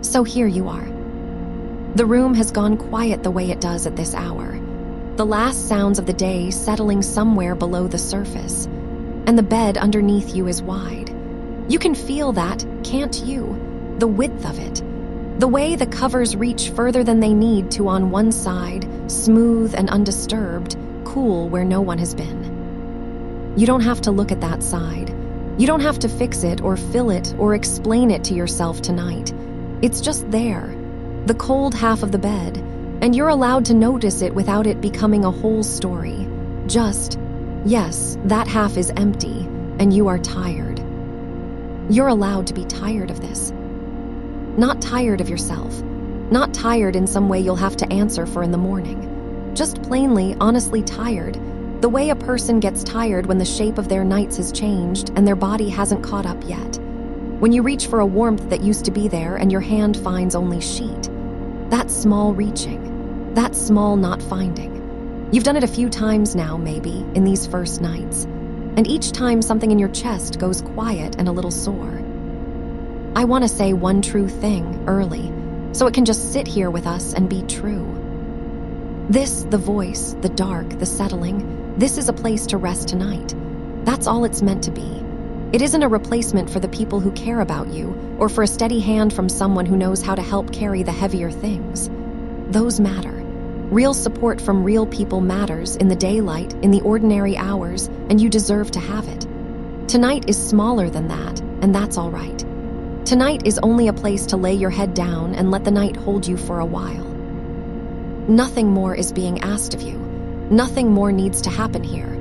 So here you are. The room has gone quiet the way it does at this hour. The last sounds of the day settling somewhere below the surface, and the bed underneath you is wide. You can feel that, can't you? The width of it. The way the covers reach further than they need to on one side, smooth and undisturbed, cool where no one has been. You don't have to look at that side. You don't have to fix it or fill it or explain it to yourself tonight. It's just there, the cold half of the bed, and you're allowed to notice it without it becoming a whole story. Just, yes, that half is empty, and you are tired. You're allowed to be tired of this. Not tired of yourself. Not tired in some way you'll have to answer for in the morning. Just plainly, honestly tired. The way a person gets tired when the shape of their nights has changed and their body hasn't caught up yet. When you reach for a warmth that used to be there and your hand finds only sheet. That small reaching. That small not finding. You've done it a few times now, maybe, in these first nights. And each time something in your chest goes quiet and a little sore. I want to say one true thing early, so it can just sit here with us and be true. This, the voice, the dark, the settling, this is a place to rest tonight. That's all it's meant to be. It isn't a replacement for the people who care about you, or for a steady hand from someone who knows how to help carry the heavier things. Those matter. Real support from real people matters in the daylight, in the ordinary hours, and you deserve to have it. Tonight is smaller than that, and that's all right. Tonight is only a place to lay your head down and let the night hold you for a while. Nothing more is being asked of you. Nothing more needs to happen here.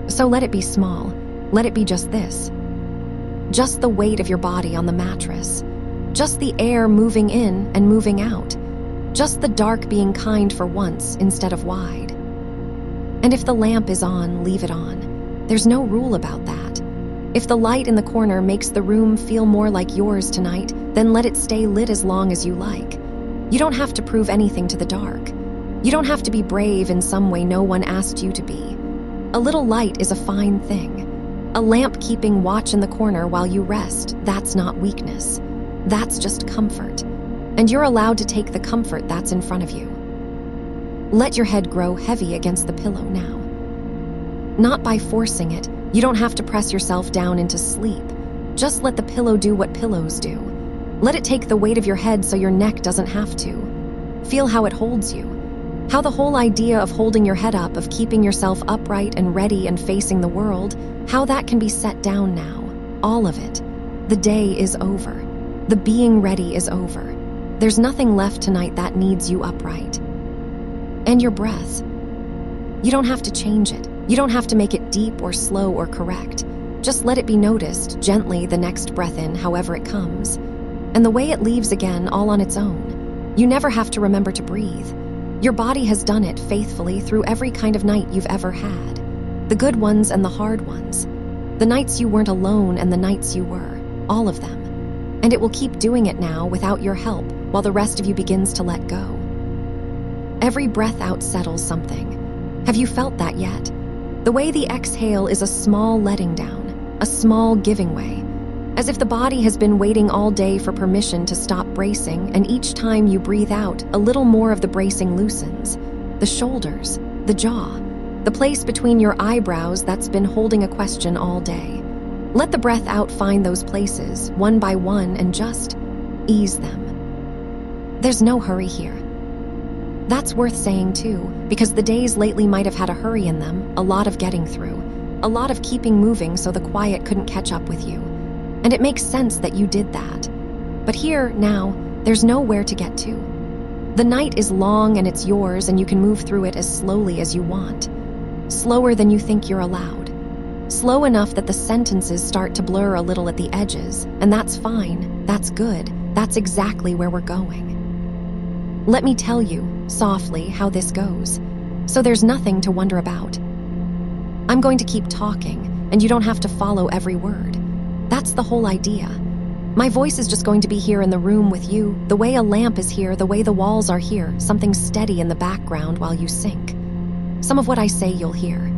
So let it be small. Let it be just this. Just the weight of your body on the mattress. Just the air moving in and moving out. Just the dark being kind for once instead of wide. And if the lamp is on, leave it on. There's no rule about that. If the light in the corner makes the room feel more like yours tonight, then let it stay lit as long as you like. You don't have to prove anything to the dark. You don't have to be brave in some way no one asked you to be. A little light is a fine thing. A lamp keeping watch in the corner while you rest, that's not weakness. That's just comfort. And you're allowed to take the comfort that's in front of you. Let your head grow heavy against the pillow now. Not by forcing it. You don't have to press yourself down into sleep. Just let the pillow do what pillows do. Let it take the weight of your head so your neck doesn't have to. Feel how it holds you. How the whole idea of holding your head up, of keeping yourself upright and ready and facing the world, how that can be set down now. All of it. The day is over. The being ready is over. There's nothing left tonight that needs you upright. And your breath. You don't have to change it. You don't have to make it deep or slow or correct. Just let it be noticed, gently, the next breath in, however it comes. And the way it leaves again, all on its own. You never have to remember to breathe. Your body has done it faithfully through every kind of night you've ever had. The good ones and the hard ones. The nights you weren't alone and the nights you were. All of them. And it will keep doing it now without your help while the rest of you begins to let go. Every breath out settles something. Have you felt that yet? The way the exhale is a small letting down, a small giving way. As if the body has been waiting all day for permission to stop bracing, and each time you breathe out, a little more of the bracing loosens. The shoulders, the jaw, the place between your eyebrows that's been holding a question all day. Let the breath out find those places, one by one, and just ease them. There's no hurry here. That's worth saying too, because the days lately might have had a hurry in them, a lot of getting through, a lot of keeping moving so the quiet couldn't catch up with you. And it makes sense that you did that. But here, now, there's nowhere to get to. The night is long and it's yours, and you can move through it as slowly as you want. Slower than you think you're allowed. Slow enough that the sentences start to blur a little at the edges, and that's fine, that's good, that's exactly where we're going. Let me tell you, softly, how this goes, so there's nothing to wonder about. I'm going to keep talking, and you don't have to follow every word. That's the whole idea. My voice is just going to be here in the room with you, the way a lamp is here, the way the walls are here, something steady in the background while you sink. Some of what I say you'll hear.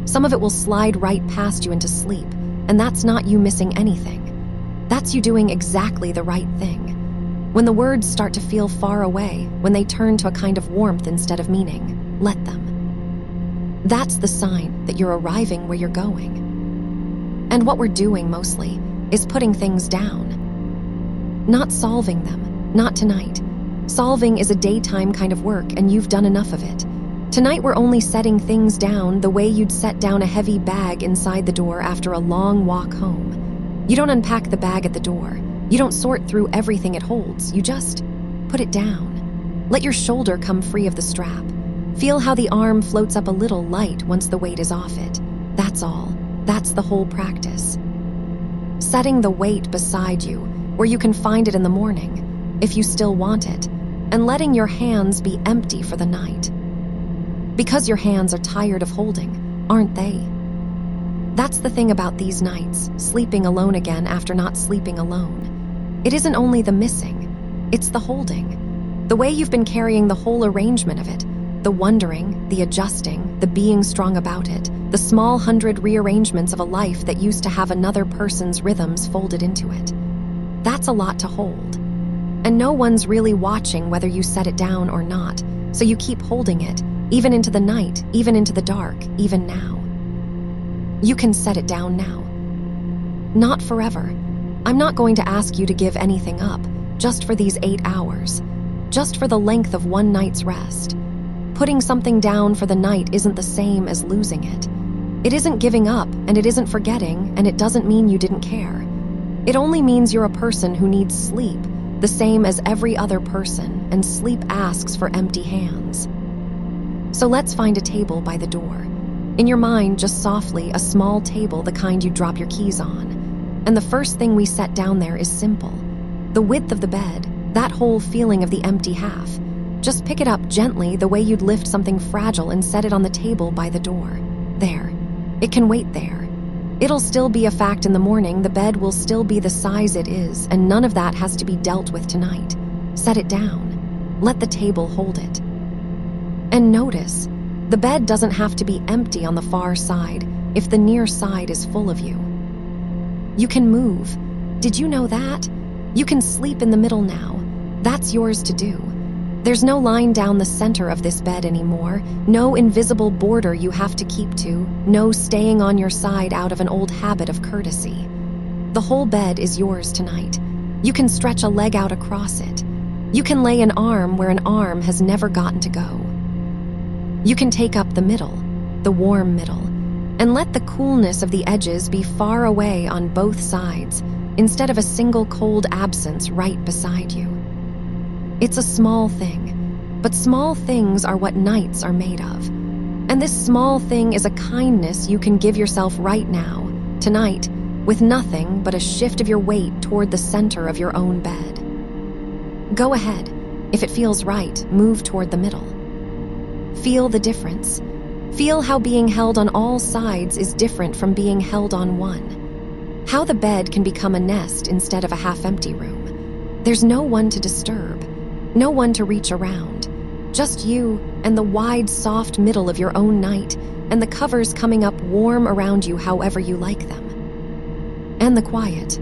Some of it will slide right past you into sleep, and that's not you missing anything. That's you doing exactly the right thing. When the words start to feel far away, when they turn to a kind of warmth instead of meaning, let them. That's the sign that you're arriving where you're going. And what we're doing mostly is putting things down. Not solving them, not tonight. Solving is a daytime kind of work, and you've done enough of it. Tonight we're only setting things down the way you'd set down a heavy bag inside the door after a long walk home. You don't unpack the bag at the door. You don't sort through everything it holds. You just put it down. Let your shoulder come free of the strap. Feel how the arm floats up a little light once the weight is off it. That's all. That's the whole practice. Setting the weight beside you, where you can find it in the morning, if you still want it, and letting your hands be empty for the night. Because your hands are tired of holding, aren't they? That's the thing about these nights, sleeping alone again after not sleeping alone. It isn't only the missing, it's the holding. The way you've been carrying the whole arrangement of it, the wondering, the adjusting, the being strong about it, the small 100 rearrangements of a life that used to have another person's rhythms folded into it. That's a lot to hold. And no one's really watching whether you set it down or not, so you keep holding it, even into the night, even into the dark, even now. You can set it down now. Not forever. I'm not going to ask you to give anything up, just for these 8 hours, just for the length of one night's rest. Putting something down for the night isn't the same as losing it. It isn't giving up, and it isn't forgetting, and it doesn't mean you didn't care. It only means you're a person who needs sleep, the same as every other person, and sleep asks for empty hands. So let's find a table by the door. In your mind, just softly, a small table, the kind you drop your keys on. And the first thing we set down there is simple. The width of the bed, that whole feeling of the empty half. Just pick it up gently the way you'd lift something fragile and set it on the table by the door. There. It can wait there. It'll still be a fact in the morning, the bed will still be the size it is, and none of that has to be dealt with tonight. Set it down. Let the table hold it. And notice, the bed doesn't have to be empty on the far side if the near side is full of you. You can move. Did you know that? You can sleep in the middle now. That's yours to do. There's no line down the center of this bed anymore, no invisible border you have to keep to, no staying on your side out of an old habit of courtesy. The whole bed is yours tonight. You can stretch a leg out across it. You can lay an arm where an arm has never gotten to go. You can take up the middle, the warm middle, and let the coolness of the edges be far away on both sides, instead of a single cold absence right beside you. It's a small thing, but small things are what nights are made of. And this small thing is a kindness you can give yourself right now, tonight, with nothing but a shift of your weight toward the center of your own bed. Go ahead. If it feels right, move toward the middle. Feel the difference. Feel how being held on all sides is different from being held on one. How the bed can become a nest instead of a half-empty room. There's no one to disturb. No one to reach around. Just you and the wide, soft middle of your own night, and the covers coming up warm around you however you like them. And the quiet.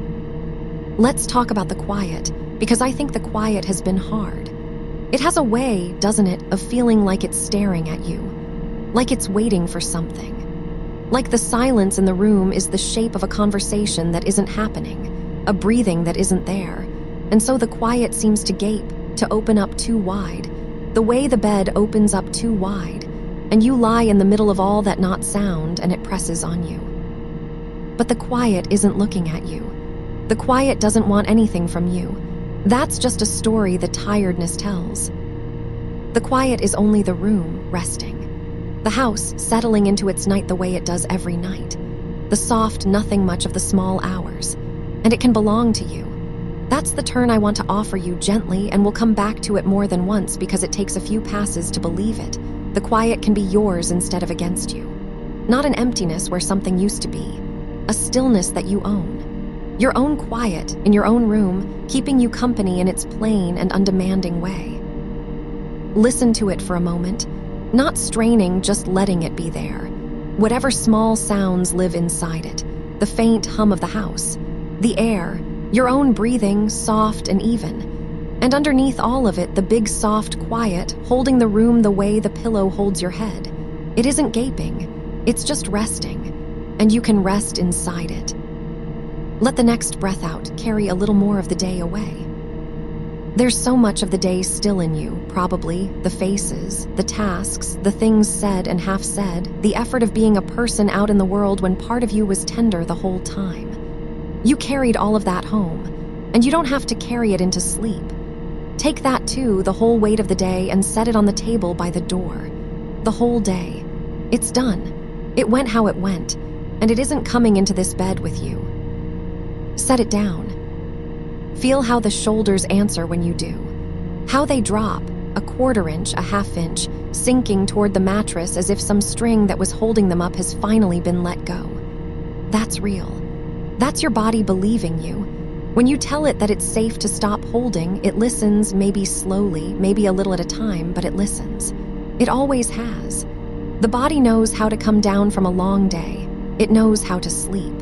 Let's talk about the quiet, because I think the quiet has been hard. It has a way, doesn't it, of feeling like it's staring at you, like it's waiting for something. Like the silence in the room is the shape of a conversation that isn't happening, a breathing that isn't there, and so the quiet seems to gape, to open up too wide, the way the bed opens up too wide, and you lie in the middle of all that not sound and it presses on you. But the quiet isn't looking at you. The quiet doesn't want anything from you. That's just a story the tiredness tells. The quiet is only the room resting, the house settling into its night the way it does every night, the soft nothing much of the small hours, and it can belong to you. That's the turn I want to offer you gently, and we'll come back to it more than once because it takes a few passes to believe it. The quiet can be yours instead of against you. Not an emptiness where something used to be. A stillness that you own. Your own quiet, in your own room, keeping you company in its plain and undemanding way. Listen to it for a moment. Not straining, just letting it be there. Whatever small sounds live inside it. The faint hum of the house. The air. Your own breathing, soft and even. And underneath all of it, the big soft quiet, holding the room the way the pillow holds your head. It isn't gaping, it's just resting, and you can rest inside it. Let the next breath out carry a little more of the day away. There's so much of the day still in you, probably, the faces, the tasks, the things said and half said, the effort of being a person out in the world when part of you was tender the whole time. You carried all of that home, and you don't have to carry it into sleep. Take that too, the whole weight of the day, and set it on the table by the door. The whole day. It's done. It went how it went, and it isn't coming into this bed with you. Set it down. Feel how the shoulders answer when you do. How they drop, a quarter inch, a half inch, sinking toward the mattress as if some string that was holding them up has finally been let go. That's real. That's your body believing you. When you tell it that it's safe to stop holding, it listens, maybe slowly, maybe a little at a time, but it listens. It always has. The body knows how to come down from a long day. It knows how to sleep.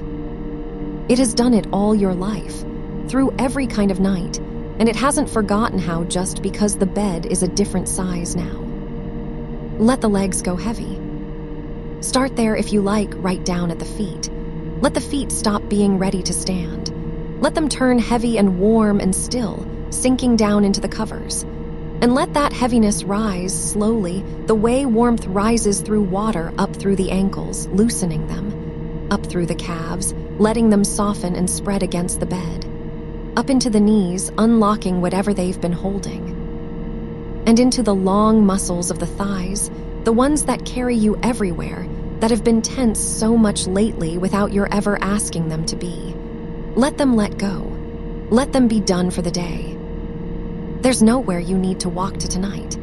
It has done it all your life, through every kind of night, and it hasn't forgotten how just because the bed is a different size now. Let the legs go heavy. Start there if you like, right down at the feet. Let the feet stop being ready to stand. Let them turn heavy and warm and still, sinking down into the covers. And let that heaviness rise slowly, the way warmth rises through water up through the ankles, loosening them, up through the calves, letting them soften and spread against the bed, up into the knees, unlocking whatever they've been holding, and into the long muscles of the thighs, the ones that carry you everywhere, that have been tense so much lately without your ever asking them to be. Let them let go. Let them be done for the day. There's nowhere you need to walk to tonight.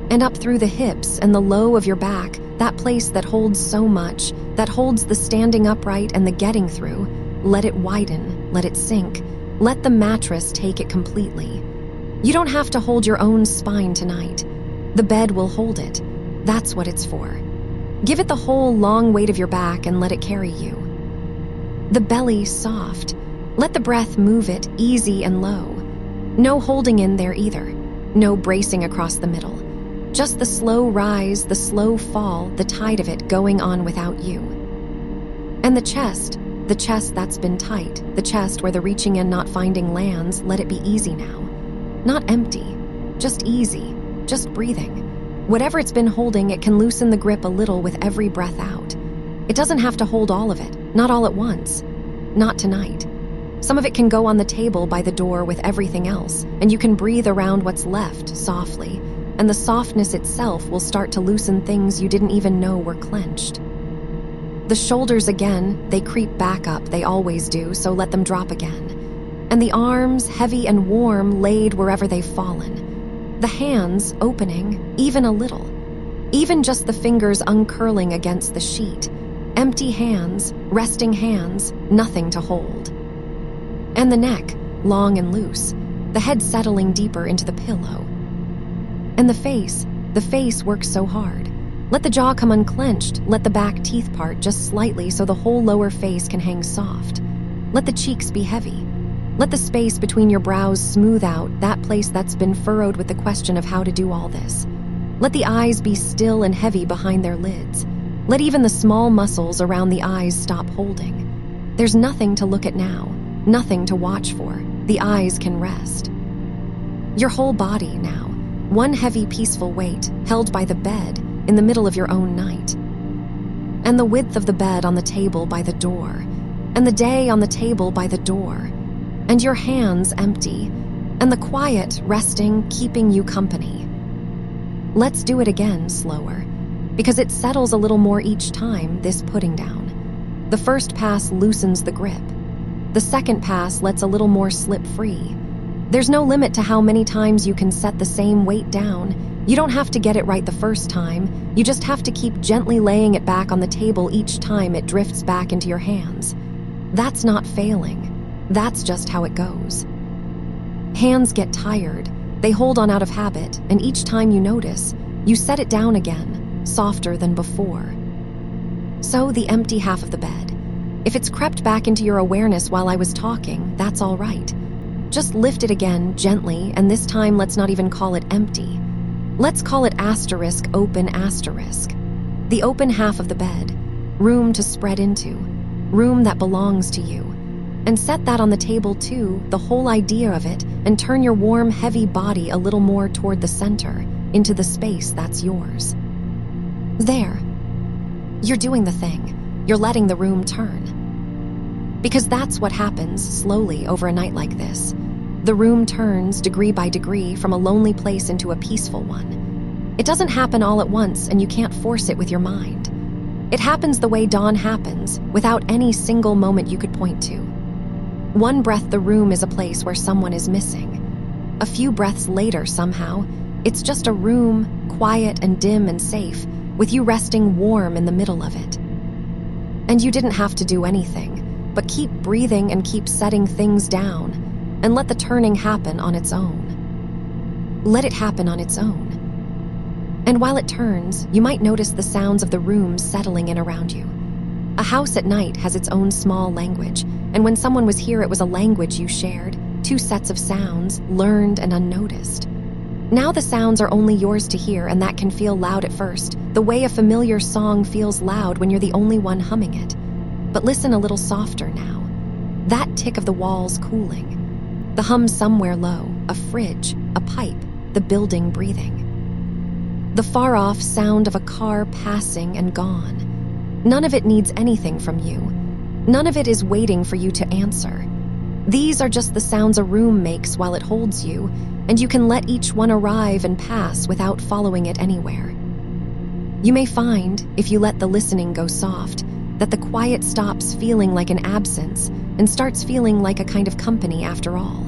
And up through the hips and the low of your back, that place that holds so much, that holds the standing upright and the getting through, let it widen, let it sink. Let the mattress take it completely. You don't have to hold your own spine tonight. The bed will hold it. That's what it's for. Give it the whole long weight of your back and let it carry you. The belly soft. Let the breath move it, easy and low. No holding in there either. No bracing across the middle. Just the slow rise, the slow fall, the tide of it going on without you. And the chest that's been tight, the chest where the reaching and not finding lands, let it be easy now. Not empty, just easy, just breathing. Whatever it's been holding, it can loosen the grip a little with every breath out. It doesn't have to hold all of it, not all at once. Not tonight. Some of it can go on the table by the door with everything else, and you can breathe around what's left softly, and the softness itself will start to loosen things you didn't even know were clenched. The shoulders again, they creep back up, they always do, so let them drop again. And the arms, heavy and warm, laid wherever they've fallen. The hands opening, even a little. Even just the fingers uncurling against the sheet. Empty hands, resting hands, nothing to hold. And the neck, long and loose, the head settling deeper into the pillow. And the face works so hard. Let the jaw come unclenched, let the back teeth part just slightly so the whole lower face can hang soft. Let the cheeks be heavy. Let the space between your brows smooth out, that place that's been furrowed with the question of how to do all this. Let the eyes be still and heavy behind their lids. Let even the small muscles around the eyes stop holding. There's nothing to look at now, nothing to watch for. The eyes can rest. Your whole body now, one heavy peaceful weight held by the bed in the middle of your own night. And the width of the bed on the table by the door, and the day on the table by the door, and your hands empty, and the quiet resting, keeping you company. Let's do it again slower, because it settles a little more each time, this putting down. The first pass loosens the grip. The second pass lets a little more slip free. There's no limit to how many times you can set the same weight down. You don't have to get it right the first time. You just have to keep gently laying it back on the table each time it drifts back into your hands. That's not failing. That's just how it goes. Hands get tired. They hold on out of habit, and each time you notice, you set it down again, softer than before. So the empty half of the bed. If it's crept back into your awareness while I was talking, that's all right. Just lift it again, gently, and this time let's not even call it empty. Let's call it asterisk open asterisk. The open half of the bed, room to spread into, room that belongs to you. And set that on the table too, the whole idea of it, and turn your warm, heavy body a little more toward the center, into the space that's yours. There. You're doing the thing. You're letting the room turn. Because that's what happens slowly over a night like this. The room turns degree by degree from a lonely place into a peaceful one. It doesn't happen all at once, and you can't force it with your mind. It happens the way dawn happens, without any single moment you could point to. One breath, the room is a place where someone is missing. A few breaths later, somehow, it's just a room, quiet and dim and safe, with you resting warm in the middle of it. And you didn't have to do anything, but keep breathing and keep setting things down, and let the turning happen on its own. Let it happen on its own. And while it turns, you might notice the sounds of the room settling in around you. A house at night has its own small language, and when someone was here, it was a language you shared, two sets of sounds, learned and unnoticed. Now the sounds are only yours to hear, and that can feel loud at first, the way a familiar song feels loud when you're the only one humming it. But listen a little softer now. That tick of the walls cooling. The hum somewhere low, a fridge, a pipe, the building breathing. The far-off sound of a car passing and gone. None of it needs anything from you. None of it is waiting for you to answer. These are just the sounds a room makes while it holds you, and you can let each one arrive and pass without following it anywhere. You may find, if you let the listening go soft, that the quiet stops feeling like an absence and starts feeling like a kind of company after all.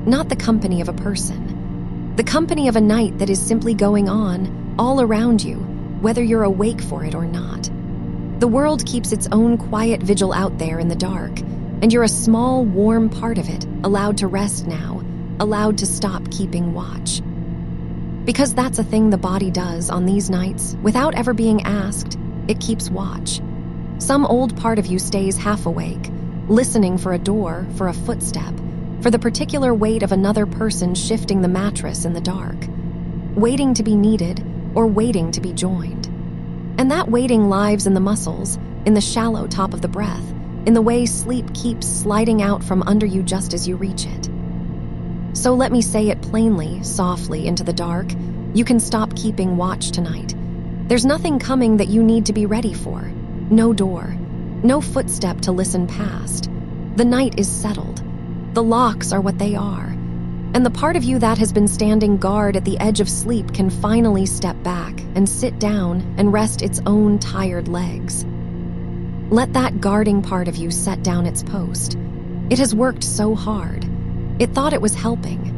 Not the company of a person. The company of a night that is simply going on all around you, whether you're awake for it or not. The world keeps its own quiet vigil out there in the dark, and you're a small, warm part of it, allowed to rest now, allowed to stop keeping watch. Because that's a thing the body does on these nights, without ever being asked, it keeps watch. Some old part of you stays half awake, listening for a door, for a footstep, for the particular weight of another person shifting the mattress in the dark, waiting to be needed or waiting to be joined. And that waiting lives in the muscles, in the shallow top of the breath, in the way sleep keeps sliding out from under you just as you reach it. So let me say it plainly, softly, into the dark. You can stop keeping watch tonight. There's nothing coming that you need to be ready for. No door, no footstep to listen past. The night is settled. The locks are what they are. And the part of you that has been standing guard at the edge of sleep can finally step back and sit down and rest its own tired legs. Let that guarding part of you set down its post. It has worked so hard. It thought it was helping.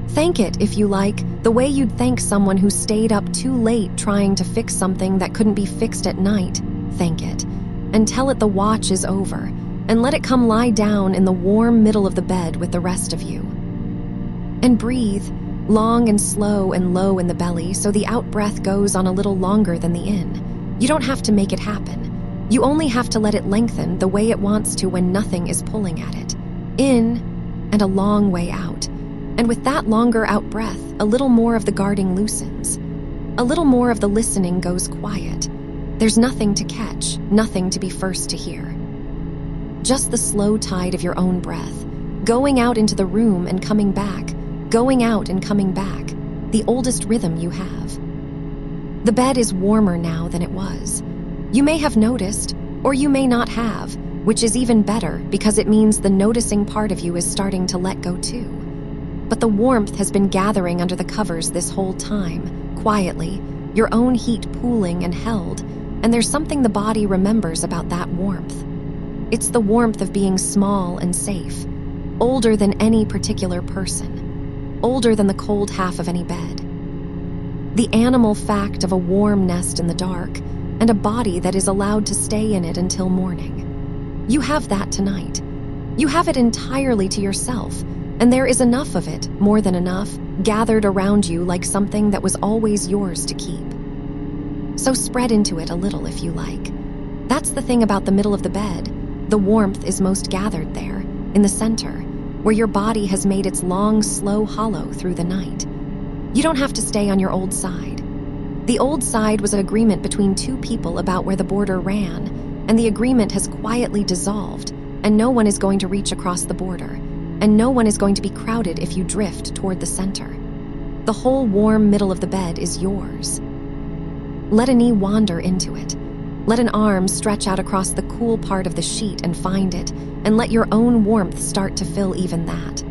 Thank it, if you like, the way you'd thank someone who stayed up too late trying to fix something that couldn't be fixed at night. Thank it. And tell it the watch is over, and let it come lie down in the warm middle of the bed with the rest of you. And breathe, long and slow and low in the belly, so the out-breath goes on a little longer than the in. You don't have to make it happen. You only have to let it lengthen the way it wants to when nothing is pulling at it. In, and a long way out. And with that longer out-breath, a little more of the guarding loosens. A little more of the listening goes quiet. There's nothing to catch, nothing to be first to hear. Just the slow tide of your own breath, going out into the room and coming back, going out and coming back, the oldest rhythm you have. The bed is warmer now than it was. You may have noticed, or you may not have, which is even better because it means the noticing part of you is starting to let go too. But the warmth has been gathering under the covers this whole time, quietly, your own heat pooling and held, and there's something the body remembers about that warmth. It's the warmth of being small and safe, older than any particular person, older than the cold half of any bed. The animal fact of a warm nest in the dark, and a body that is allowed to stay in it until morning. You have that tonight. You have it entirely to yourself, and there is enough of it, more than enough, gathered around you like something that was always yours to keep. So spread into it a little if you like. That's the thing about the middle of the bed. The warmth is most gathered there, in the center, where your body has made its long, slow hollow through the night. You don't have to stay on your old side. The old side was an agreement between two people about where the border ran, and the agreement has quietly dissolved, and no one is going to reach across the border, and no one is going to be crowded if you drift toward the center. The whole warm middle of the bed is yours. Let a knee wander into it. Let an arm stretch out across the cool part of the sheet and find it, and let your own warmth start to fill even that.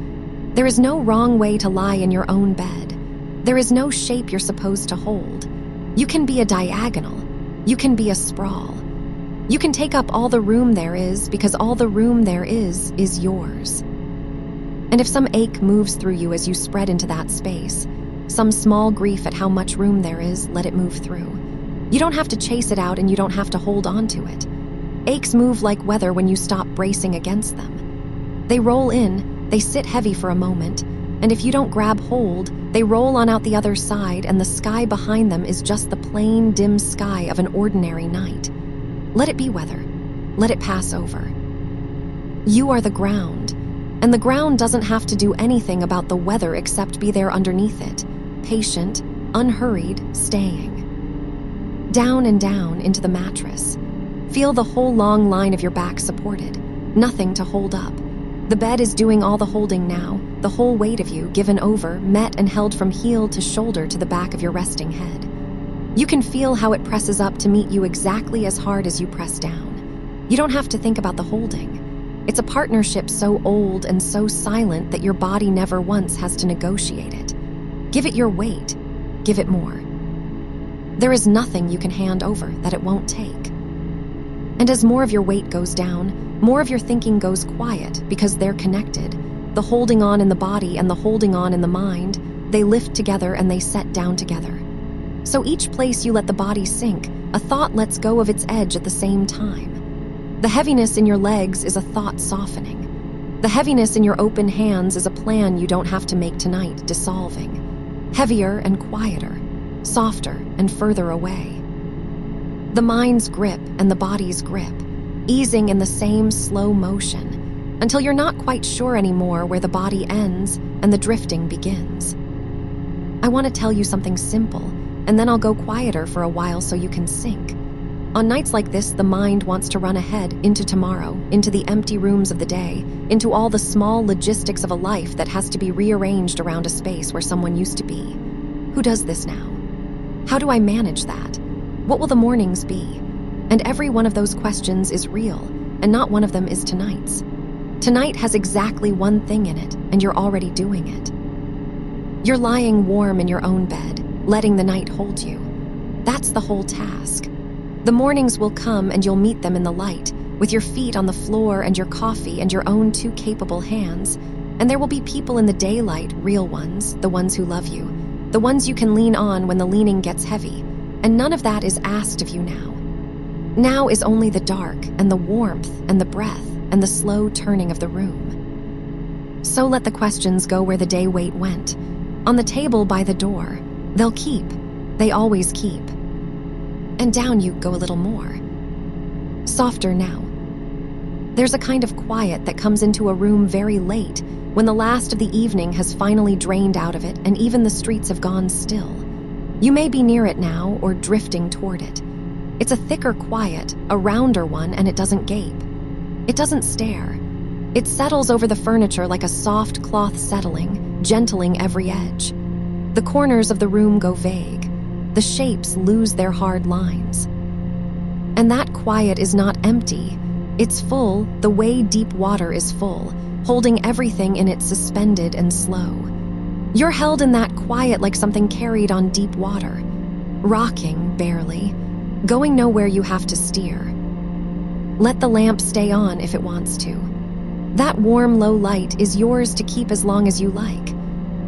There is no wrong way to lie in your own bed. There is no shape you're supposed to hold. You can be a diagonal. You can be a sprawl. You can take up all the room there is, because all the room there is yours. And if some ache moves through you as you spread into that space, some small grief at how much room there is, let it move through. You don't have to chase it out, and you don't have to hold on to it. Aches move like weather when you stop bracing against them. They roll in, they sit heavy for a moment, and if you don't grab hold, they roll on out the other side, and the sky behind them is just the plain, dim sky of an ordinary night. Let it be weather. Let it pass over. You are the ground, and the ground doesn't have to do anything about the weather except be there underneath it, patient, unhurried, staying. Down and down into the mattress. Feel the whole long line of your back supported, nothing to hold up. The bed is doing all the holding now, the whole weight of you given over, met and held from heel to shoulder to the back of your resting head. You can feel how it presses up to meet you exactly as hard as you press down. You don't have to think about the holding. It's a partnership so old and so silent that your body never once has to negotiate it. Give it your weight. Give it more. There is nothing you can hand over that it won't take. And as more of your weight goes down, more of your thinking goes quiet because they're connected. The holding on in the body and the holding on in the mind, they lift together and they set down together. So each place you let the body sink, a thought lets go of its edge at the same time. The heaviness in your legs is a thought softening. The heaviness in your open hands is a plan you don't have to make tonight, dissolving. Heavier and quieter, softer and further away. The mind's grip and the body's grip, easing in the same slow motion, until you're not quite sure anymore where the body ends and the drifting begins. I want to tell you something simple, and then I'll go quieter for a while so you can sink. On nights like this, the mind wants to run ahead into tomorrow, into the empty rooms of the day, into all the small logistics of a life that has to be rearranged around a space where someone used to be. Who does this now? How do I manage that? What will the mornings be? And every one of those questions is real, and not one of them is tonight's. Tonight has exactly one thing in it, and you're already doing it. You're lying warm in your own bed, letting the night hold you. That's the whole task. The mornings will come and you'll meet them in the light, with your feet on the floor and your coffee and your own two capable hands, and there will be people in the daylight, real ones, the ones who love you, the ones you can lean on when the leaning gets heavy, and none of that is asked of you now. Now is only the dark and the warmth and the breath and the slow turning of the room. So let the questions go where the day weight went, on the table by the door. They'll keep. They always keep. And down you go a little more. Softer now. There's a kind of quiet that comes into a room very late, when the last of the evening has finally drained out of it and even the streets have gone still. You may be near it now or drifting toward it. It's a thicker quiet, a rounder one, and it doesn't gape. It doesn't stare. It settles over the furniture like a soft cloth settling, gentling every edge. The corners of the room go vague. The shapes lose their hard lines. And that quiet is not empty. It's full, the way deep water is full, holding everything in it suspended and slow. You're held in that quiet like something carried on deep water, rocking barely, going nowhere you have to steer. Let the lamp stay on if it wants to. That warm, low light is yours to keep as long as you like.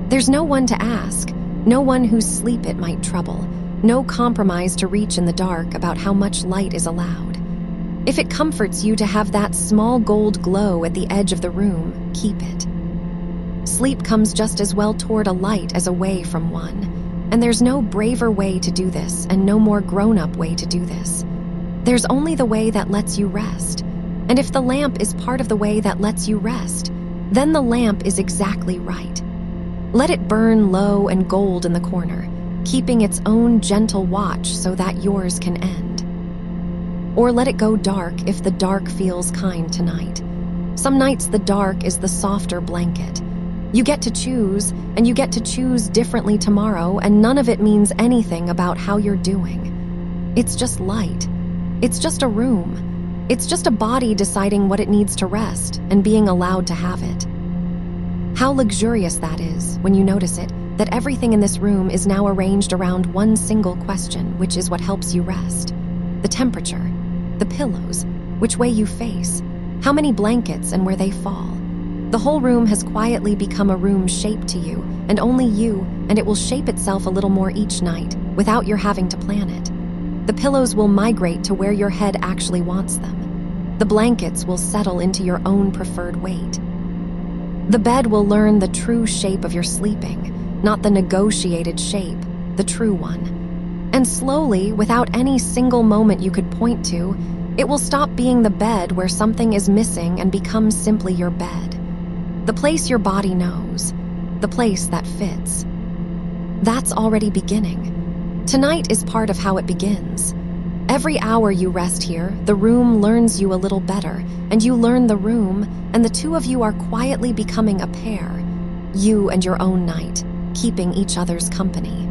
There's no one to ask, no one whose sleep it might trouble, no compromise to reach in the dark about how much light is allowed. If it comforts you to have that small gold glow at the edge of the room, keep it. Sleep comes just as well toward a light as away from one, and there's no braver way to do this and no more grown-up way to do this. There's only the way that lets you rest, and if the lamp is part of the way that lets you rest, then the lamp is exactly right. Let it burn low and gold in the corner, keeping its own gentle watch so that yours can end. Or let it go dark if the dark feels kind tonight. Some nights the dark is the softer blanket. You get to choose, and you get to choose differently tomorrow, and none of it means anything about how you're doing. It's just light. It's just a room. It's just a body deciding what it needs to rest and being allowed to have it. How luxurious that is when you notice it, that everything in this room is now arranged around one single question, which is what helps you rest. The temperature, the pillows, which way you face, how many blankets and where they fall. The whole room has quietly become a room shaped to you, and only you, and it will shape itself a little more each night, without your having to plan it. The pillows will migrate to where your head actually wants them. The blankets will settle into your own preferred weight. The bed will learn the true shape of your sleeping, not the negotiated shape, the true one. And slowly, without any single moment you could point to, it will stop being the bed where something is missing and become simply your bed. The place your body knows, the place that fits. That's already beginning. Tonight is part of how it begins. Every hour you rest here, the room learns you a little better, and you learn the room, and the two of you are quietly becoming a pair. You and your own night, keeping each other's company.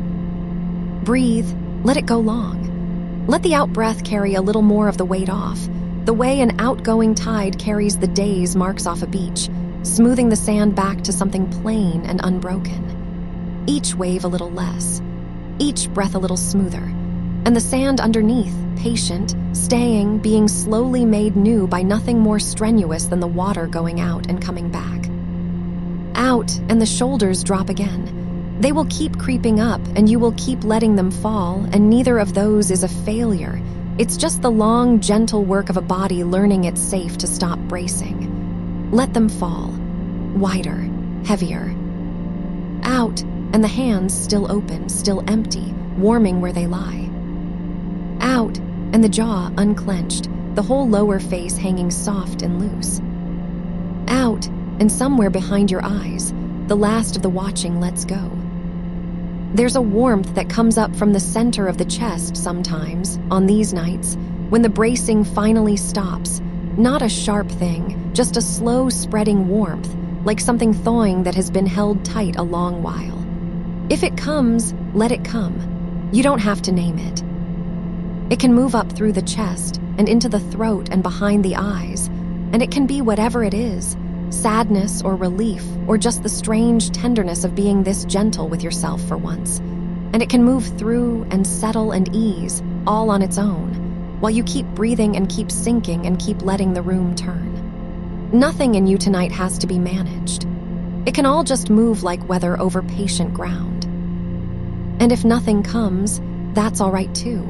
Breathe, let it go long. Let the out-breath carry a little more of the weight off, the way an outgoing tide carries the day's marks off a beach, smoothing the sand back to something plain and unbroken. Each wave a little less, each breath a little smoother, and the sand underneath, patient, staying, being slowly made new by nothing more strenuous than the water going out and coming back. Out, and the shoulders drop again. They will keep creeping up, and you will keep letting them fall, and neither of those is a failure. It's just the long, gentle work of a body learning it's safe to stop bracing. Let them fall, wider, heavier. Out, and the hands still open, still empty, warming where they lie. Out, and the jaw unclenched, the whole lower face hanging soft and loose. Out, and somewhere behind your eyes, the last of the watching lets go. There's a warmth that comes up from the center of the chest sometimes, on these nights, when the bracing finally stops. Not a sharp thing, just a slow spreading warmth, like something thawing that has been held tight a long while. If it comes, let it come. You don't have to name it. It can move up through the chest and into the throat and behind the eyes, and it can be whatever it is, sadness or relief or just the strange tenderness of being this gentle with yourself for once. And it can move through and settle and ease, all on its own, while you keep breathing and keep sinking and keep letting the room turn. Nothing in you tonight has to be managed. It can all just move like weather over patient ground. And if nothing comes, that's all right too.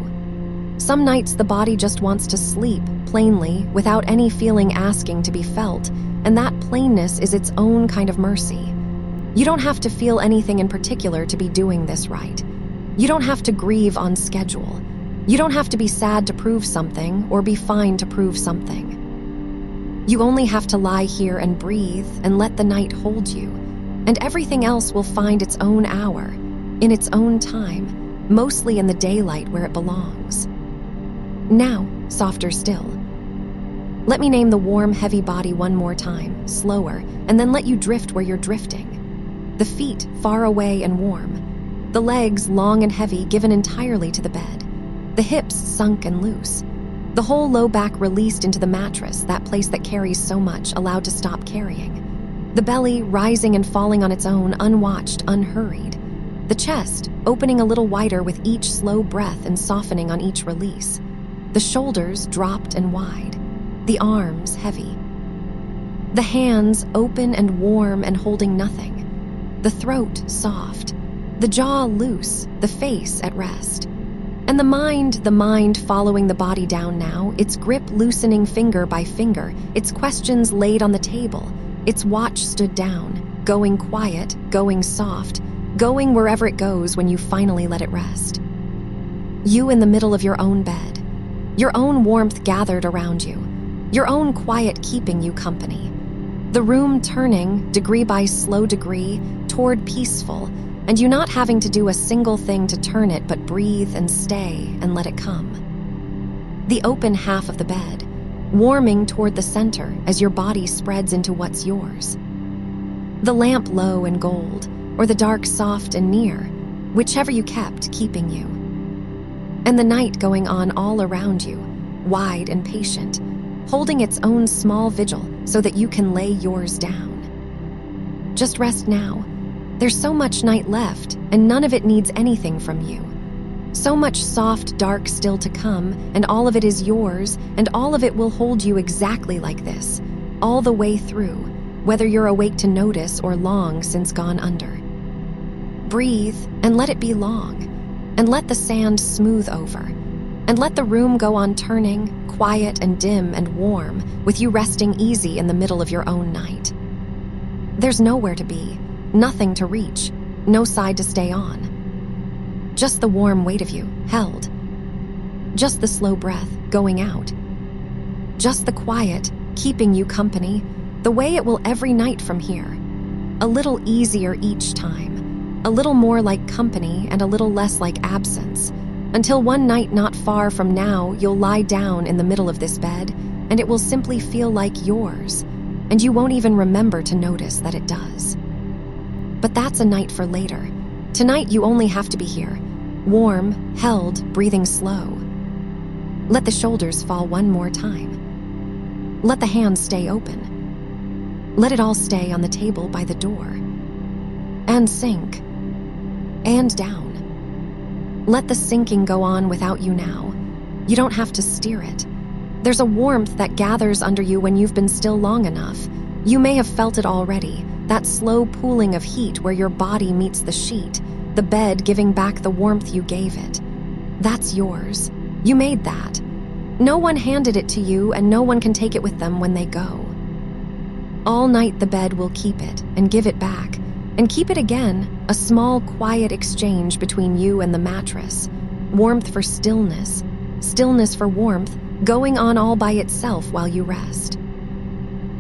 Some nights the body just wants to sleep, plainly, without any feeling asking to be felt, and that plainness is its own kind of mercy. You don't have to feel anything in particular to be doing this right. You don't have to grieve on schedule. You don't have to be sad to prove something or be fine to prove something. You only have to lie here and breathe and let the night hold you, and everything else will find its own hour, in its own time, mostly in the daylight where it belongs. Now, softer still. Let me name the warm, heavy body one more time, slower, and then let you drift where you're drifting. The feet far away and warm. The legs long and heavy given entirely to the bed. The hips sunk and loose. The whole low back released into the mattress, that place that carries so much, allowed to stop carrying. The belly rising and falling on its own, unwatched, unhurried. The chest opening a little wider with each slow breath and softening on each release. The shoulders dropped and wide. The arms heavy. The hands open and warm and holding nothing. The throat soft. The jaw loose, the face at rest. And the mind following the body down now, its grip loosening finger by finger, its questions laid on the table, its watch stood down, going quiet, going soft, going wherever it goes when you finally let it rest. You in the middle of your own bed, your own warmth gathered around you, your own quiet keeping you company. The room turning, degree by slow degree, toward peaceful, and you not having to do a single thing to turn it but breathe and stay and let it come. The open half of the bed, warming toward the center as your body spreads into what's yours. The lamp low and gold, or the dark soft and near, whichever you kept keeping you. And the night going on all around you, wide and patient, holding its own small vigil so that you can lay yours down. Just rest now. There's so much night left, and none of it needs anything from you. So much soft, dark still to come, and all of it is yours, and all of it will hold you exactly like this, all the way through, whether you're awake to notice or long since gone under. Breathe, and let it be long, and let the sand smooth over, and let the room go on turning, quiet and dim and warm, with you resting easy in the middle of your own night. There's nowhere to be, nothing to reach, no side to stay on. Just the warm weight of you, held. Just the slow breath, going out. Just the quiet, keeping you company, the way it will every night from here. A little easier each time, a little more like company and a little less like absence, until one night not far from now you'll lie down in the middle of this bed and it will simply feel like yours, and you won't even remember to notice that it does. But that's a night for later. Tonight you only have to be here, warm, held, breathing slow. Let the shoulders fall one more time. Let the hands stay open. Let it all stay on the table by the door. And sink. And down. Let the sinking go on without you now. You don't have to steer it. There's a warmth that gathers under you when you've been still long enough. You may have felt it already, that slow pooling of heat where your body meets the sheet, the bed giving back the warmth you gave it. That's yours. You made that. No one handed it to you, and no one can take it with them when they go. All night the bed will keep it and give it back, and keep it again, a small quiet exchange between you and the mattress. Warmth for stillness, stillness for warmth, going on all by itself while you rest.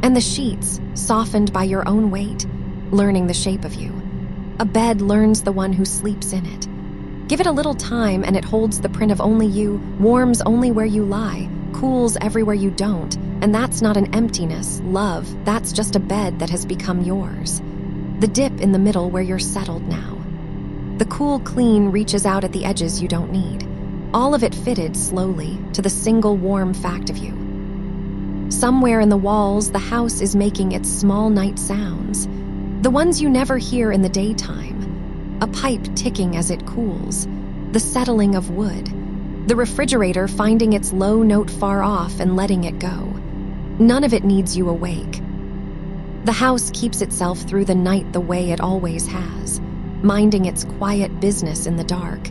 And the sheets, softened by your own weight, learning the shape of you. A bed learns the one who sleeps in it. Give it a little time and it holds the print of only you, warms only where you lie, cools everywhere you don't, and that's not an emptiness, love, that's just a bed that has become yours. The dip in the middle where you're settled now. The cool clean reaches out at the edges you don't need. All of it fitted slowly to the single warm fact of you. Somewhere in the walls, the house is making its small night sounds, the ones you never hear in the daytime. A pipe ticking as it cools, the settling of wood, the refrigerator finding its low note far off and letting it go. None of it needs you awake. The house keeps itself through the night the way it always has, minding its quiet business in the dark.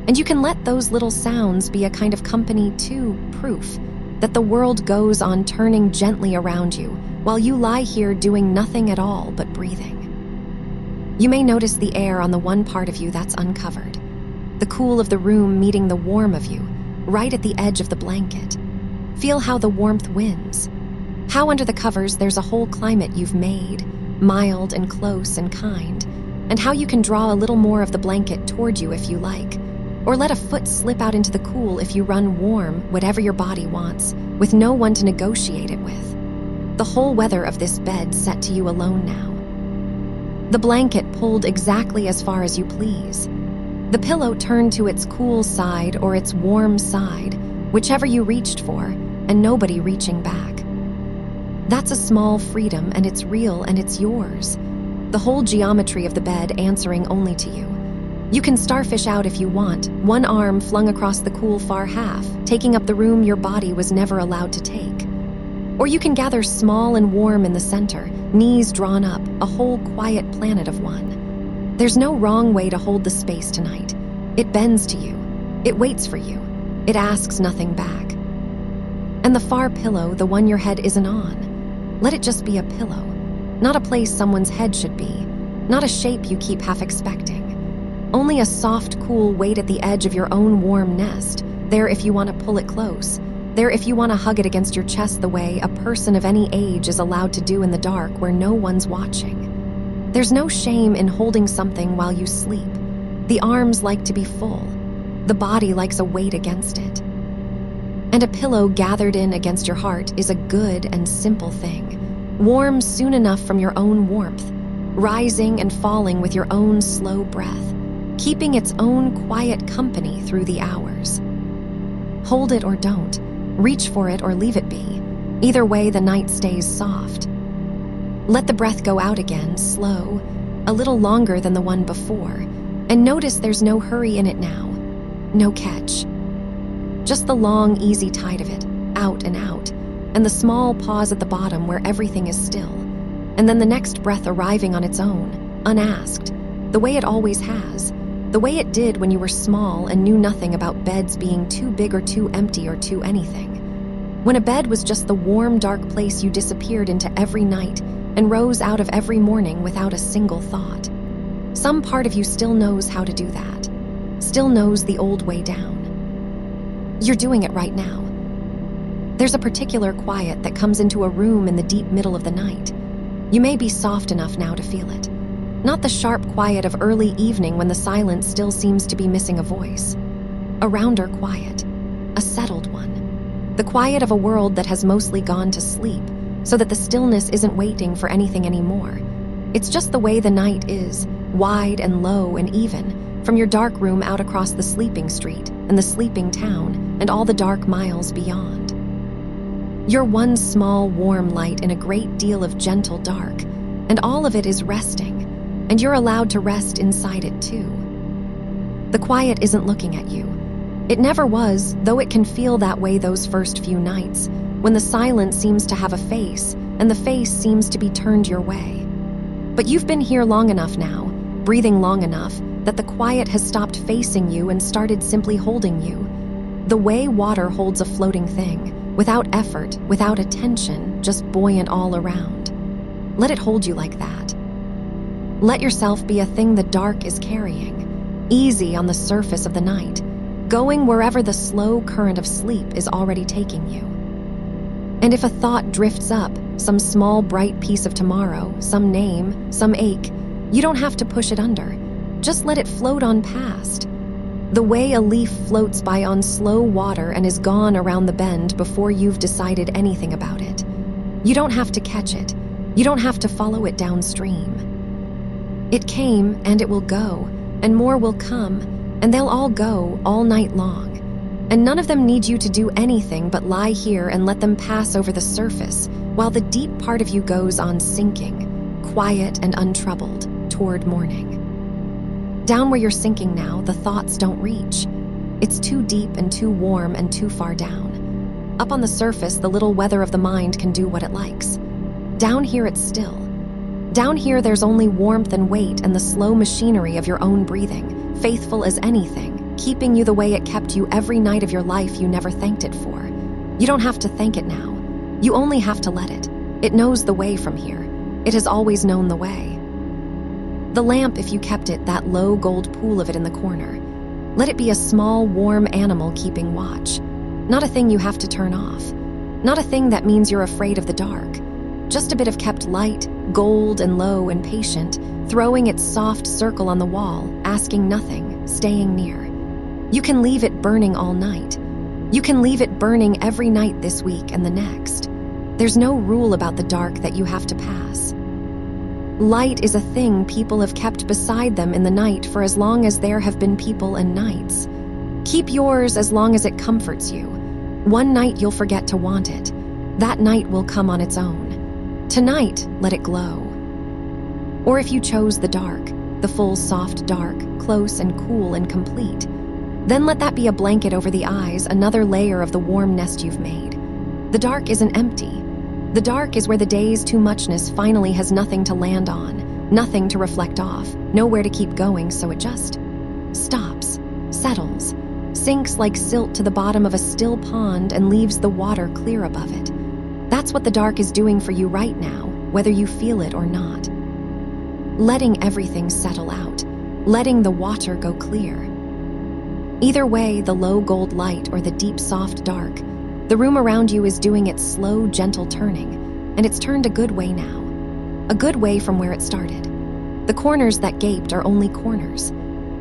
And you can let those little sounds be a kind of company too, proof that the world goes on turning gently around you while you lie here doing nothing at all but breathing. You may notice the air on the one part of you that's uncovered, the cool of the room meeting the warm of you, right at the edge of the blanket. Feel how the warmth wins, how under the covers there's a whole climate you've made, mild and close and kind, and how you can draw a little more of the blanket toward you if you like, or let a foot slip out into the cool if you run warm, whatever your body wants, with no one to negotiate it with. The whole weather of this bed set to you alone now. The blanket pulled exactly as far as you please. The pillow turned to its cool side or its warm side, whichever you reached for, and nobody reaching back. That's a small freedom, and it's real, and it's yours. The whole geometry of the bed answering only to you. You can starfish out if you want, one arm flung across the cool far half, taking up the room your body was never allowed to take. Or you can gather small and warm in the center, knees drawn up, a whole quiet planet of one. There's no wrong way to hold the space tonight. It bends to you. It waits for you. It asks nothing back. And the far pillow, the one your head isn't on, let it just be a pillow, not a place someone's head should be, not a shape you keep half expecting. Only a soft, cool weight at the edge of your own warm nest, there if you want to pull it close, There if you want to hug it against your chest the way a person of any age is allowed to do in the dark where no one's watching. There's no shame in holding something while you sleep. The arms like to be full. The body likes a weight against it. And a pillow gathered in against your heart is a good and simple thing. Warm soon enough from your own warmth, rising and falling with your own slow breath, keeping its own quiet company through the hours. Hold it or don't. Reach for it or leave it be. Either way, the night stays soft. Let the breath go out again, slow, a little longer than the one before, and notice there's no hurry in it now, no catch. Just the long, easy tide of it, out and out, and the small pause at the bottom where everything is still, and then the next breath arriving on its own, unasked, the way it always has, the way it did when you were small and knew nothing about beds being too big or too empty or too anything. When a bed was just the warm, dark place you disappeared into every night and rose out of every morning without a single thought. Some part of you still knows how to do that, still knows the old way down. You're doing it right now. There's a particular quiet that comes into a room in the deep middle of the night. You may be soft enough now to feel it. Not the sharp quiet of early evening when the silence still seems to be missing a voice. A rounder quiet, a settled one. The quiet of a world that has mostly gone to sleep, so that the stillness isn't waiting for anything anymore. It's just the way the night is, wide and low and even, from your dark room out across the sleeping street and the sleeping town and all the dark miles beyond. You're one small warm light in a great deal of gentle dark, and all of it is resting. And you're allowed to rest inside it too. The quiet isn't looking at you. It never was, though it can feel that way those first few nights, when the silence seems to have a face, and the face seems to be turned your way. But you've been here long enough now, breathing long enough, that the quiet has stopped facing you and started simply holding you. The way water holds a floating thing, without effort, without attention, just buoyant all around. Let it hold you like that. Let yourself be a thing the dark is carrying, easy on the surface of the night, going wherever the slow current of sleep is already taking you. And if a thought drifts up, some small bright piece of tomorrow, some name, some ache, you don't have to push it under. Just let it float on past. The way a leaf floats by on slow water and is gone around the bend before you've decided anything about it. You don't have to catch it. You don't have to follow it downstream. It came, and it will go, and more will come, and they'll all go all night long. And none of them need you to do anything but lie here and let them pass over the surface, while the deep part of you goes on sinking, quiet and untroubled, toward morning. Down where you're sinking now, the thoughts don't reach. It's too deep and too warm and too far down. Up on the surface, the little weather of the mind can do what it likes. Down here, it's still. Down here, there's only warmth and weight and the slow machinery of your own breathing, faithful as anything, keeping you the way it kept you every night of your life you never thanked it for. You don't have to thank it now. You only have to let it. It knows the way from here. It has always known the way. The lamp, if you kept it, that low gold pool of it in the corner. Let it be a small, warm animal keeping watch. Not a thing you have to turn off. Not a thing that means you're afraid of the dark. Just a bit of kept light, gold and low and patient, throwing its soft circle on the wall, asking nothing, staying near. You can leave it burning all night. You can leave it burning every night this week and the next. There's no rule about the dark that you have to pass. Light is a thing people have kept beside them in the night for as long as there have been people and nights. Keep yours as long as it comforts you. One night you'll forget to want it. That night will come on its own. Tonight, let it glow. Or if you chose the dark, the full soft dark, close and cool and complete, then let that be a blanket over the eyes, another layer of the warm nest you've made. The dark isn't empty. The dark is where the day's too muchness finally has nothing to land on, nothing to reflect off, nowhere to keep going, so it just stops, settles, sinks like silt to the bottom of a still pond and leaves the water clear above it. That's what the dark is doing for you right now, whether you feel it or not. Letting everything settle out, letting the water go clear. Either way, the low gold light or the deep soft dark, The room around you is doing its slow, gentle turning, and it's turned a good way now. A good way from where it started. The corners that gaped are only corners.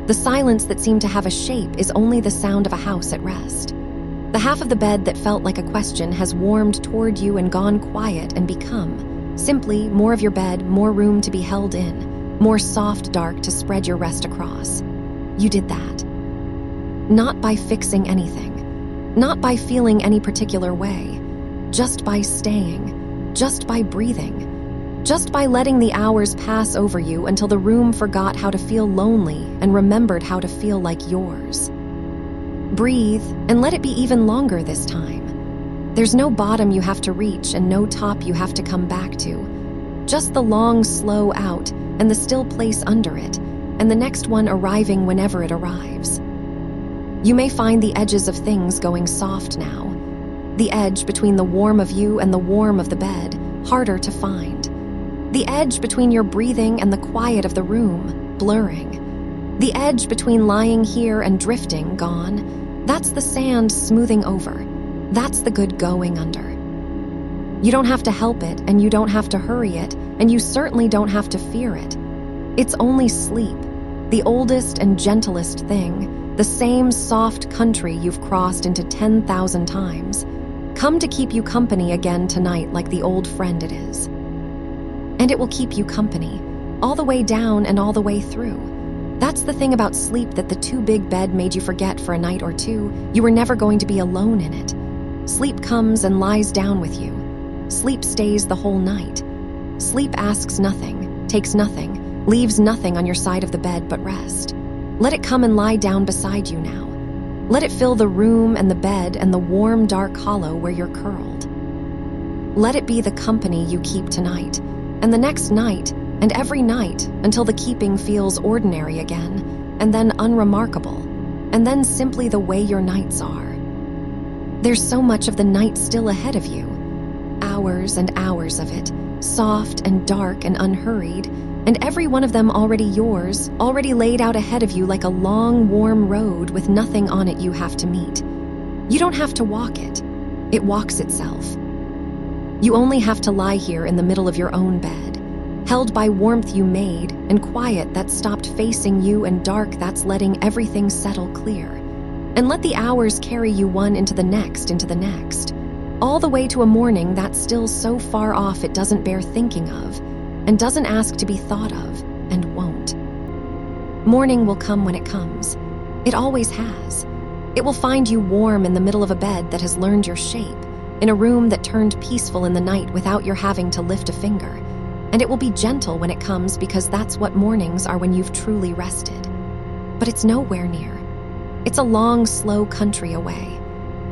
The silence that seemed to have a shape is only the sound of a house at rest. The half of the bed that felt like a question has warmed toward you and gone quiet and become, simply, more of your bed, more room to be held in, more soft dark to spread your rest across. You did that. Not by fixing anything, not by feeling any particular way, just by staying, just by breathing, just by letting the hours pass over you until the room forgot how to feel lonely and remembered how to feel like yours. Breathe and let it be even longer this time. There's no bottom you have to reach and no top you have to come back to. Just the long, slow out and the still place under it, and the next one arriving whenever it arrives. You may find the edges of things going soft now. The edge between the warm of you and the warm of the bed, harder to find. The edge between your breathing and the quiet of the room, blurring. The edge between lying here and drifting, gone. That's the sand smoothing over. That's the good going under. You don't have to help it, and you don't have to hurry it, and you certainly don't have to fear it. It's only sleep, the oldest and gentlest thing, the same soft country you've crossed into 10,000 times, come to keep you company again tonight like the old friend it is. And it will keep you company, all the way down and all the way through. That's the thing about sleep that the too big bed made you forget for a night or two. You were never going to be alone in it. Sleep comes and lies down with you. Sleep stays the whole night. Sleep asks nothing, takes nothing, leaves nothing on your side of the bed but rest. Let it come and lie down beside you now. Let it fill the room and the bed and the warm, dark hollow where you're curled. Let it be the company you keep tonight, and the next night, and every night, until the keeping feels ordinary again, and then unremarkable, and then simply the way your nights are. There's so much of the night still ahead of you. Hours and hours of it, soft and dark and unhurried, and every one of them already yours, already laid out ahead of you like a long, warm road with nothing on it you have to meet. You don't have to walk it. It walks itself. You only have to lie here in the middle of your own bed, held by warmth you made, and quiet that stopped facing you, and dark that's letting everything settle clear. And let the hours carry you one into the next, all the way to a morning that's still so far off it doesn't bear thinking of, and doesn't ask to be thought of, and won't. Morning will come when it comes. It always has. It will find you warm in the middle of a bed that has learned your shape, in a room that turned peaceful in the night without your having to lift a finger. And it will be gentle when it comes, because that's what mornings are when you've truly rested. But it's nowhere near. It's a long, slow country away.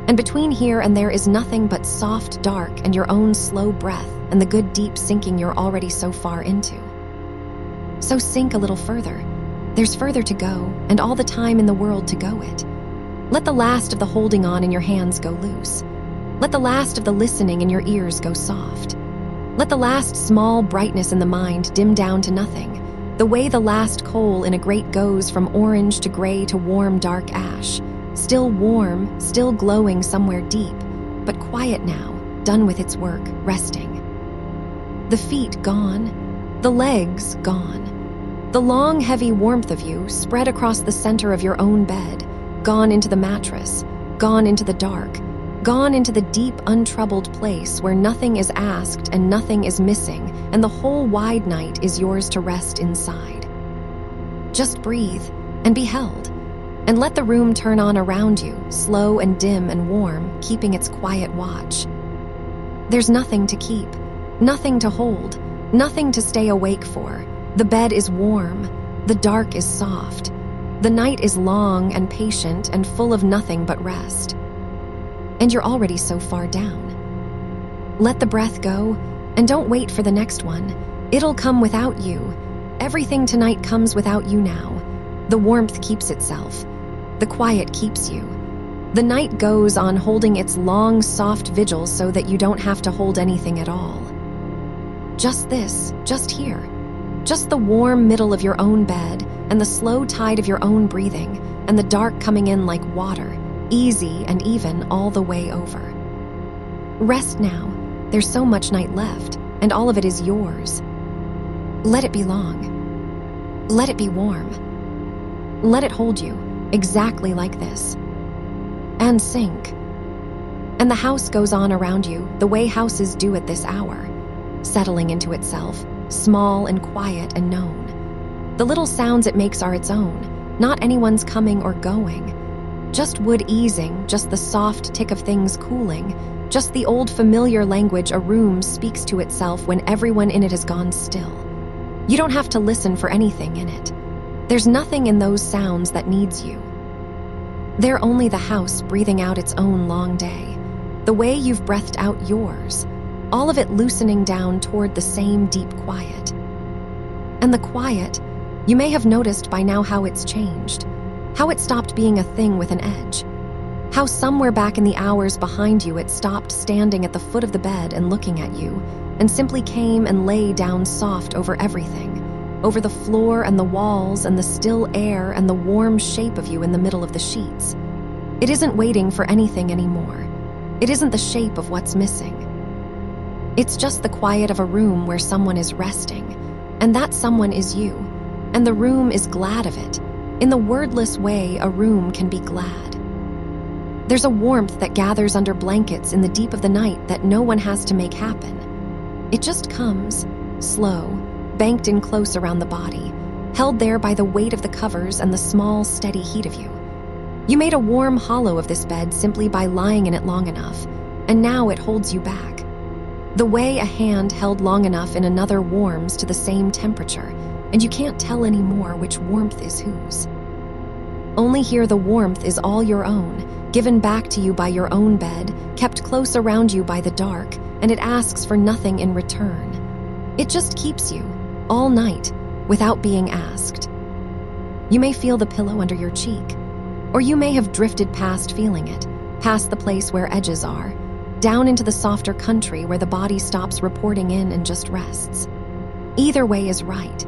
And between here and there is nothing but soft dark and your own slow breath and the good deep sinking you're already so far into. So sink a little further. There's further to go, and all the time in the world to go it. Let the last of the holding on in your hands go loose. Let the last of the listening in your ears go soft. Let the last small brightness in the mind dim down to nothing, the way the last coal in a grate goes from orange to gray to warm, dark ash. Still warm, still glowing somewhere deep, but quiet now, done with its work, resting. The feet gone, the legs gone. The long, heavy warmth of you spread across the center of your own bed, gone into the mattress, gone into the dark, gone into the deep, untroubled place where nothing is asked and nothing is missing, and the whole wide night is yours to rest inside. Just breathe and be held, and let the room turn on around you, slow and dim and warm, keeping its quiet watch. There's nothing to keep, nothing to hold, nothing to stay awake for. The bed is warm, the dark is soft, the night is long and patient and full of nothing but rest. And you're already so far down. Let the breath go, and don't wait for the next one. It'll come without you. Everything tonight comes without you now. The warmth keeps itself. The quiet keeps you. The night goes on holding its long, soft vigil so that you don't have to hold anything at all. Just this, just here. Just the warm middle of your own bed, and the slow tide of your own breathing, and the dark coming in like water, easy and even all the way over. Rest now. There's so much night left, and all of it is yours. Let it be long. Let it be warm. Let it hold you, exactly like this. And sink. And the house goes on around you the way houses do at this hour, settling into itself, small and quiet and known. The little sounds it makes are its own, not anyone's coming or going. Just wood easing, just the soft tick of things cooling, just the old familiar language a room speaks to itself when everyone in it has gone still. You don't have to listen for anything in it. There's nothing in those sounds that needs you. They're only the house breathing out its own long day, the way you've breathed out yours, all of it loosening down toward the same deep quiet. And the quiet, you may have noticed by now how it's changed, how it stopped being a thing with an edge, how somewhere back in the hours behind you it stopped standing at the foot of the bed and looking at you, and simply came and lay down soft over everything, over the floor and the walls and the still air and the warm shape of you in the middle of the sheets. It isn't waiting for anything anymore. It isn't the shape of what's missing. It's just the quiet of a room where someone is resting, and that someone is you, and the room is glad of it. In the wordless way a room can be glad. There's a warmth that gathers under blankets in the deep of the night that no one has to make happen. It just comes, slow, banked in close around the body, held there by the weight of the covers and the small, steady heat of you. You made a warm hollow of this bed simply by lying in it long enough, and now it holds you back. The way a hand held long enough in another warms to the same temperature, and you can't tell anymore which warmth is whose. Only here the warmth is all your own, given back to you by your own bed, kept close around you by the dark, and it asks for nothing in return. It just keeps you, all night, without being asked. You may feel the pillow under your cheek, or you may have drifted past feeling it, past the place where edges are, down into the softer country where the body stops reporting in and just rests. Either way is right.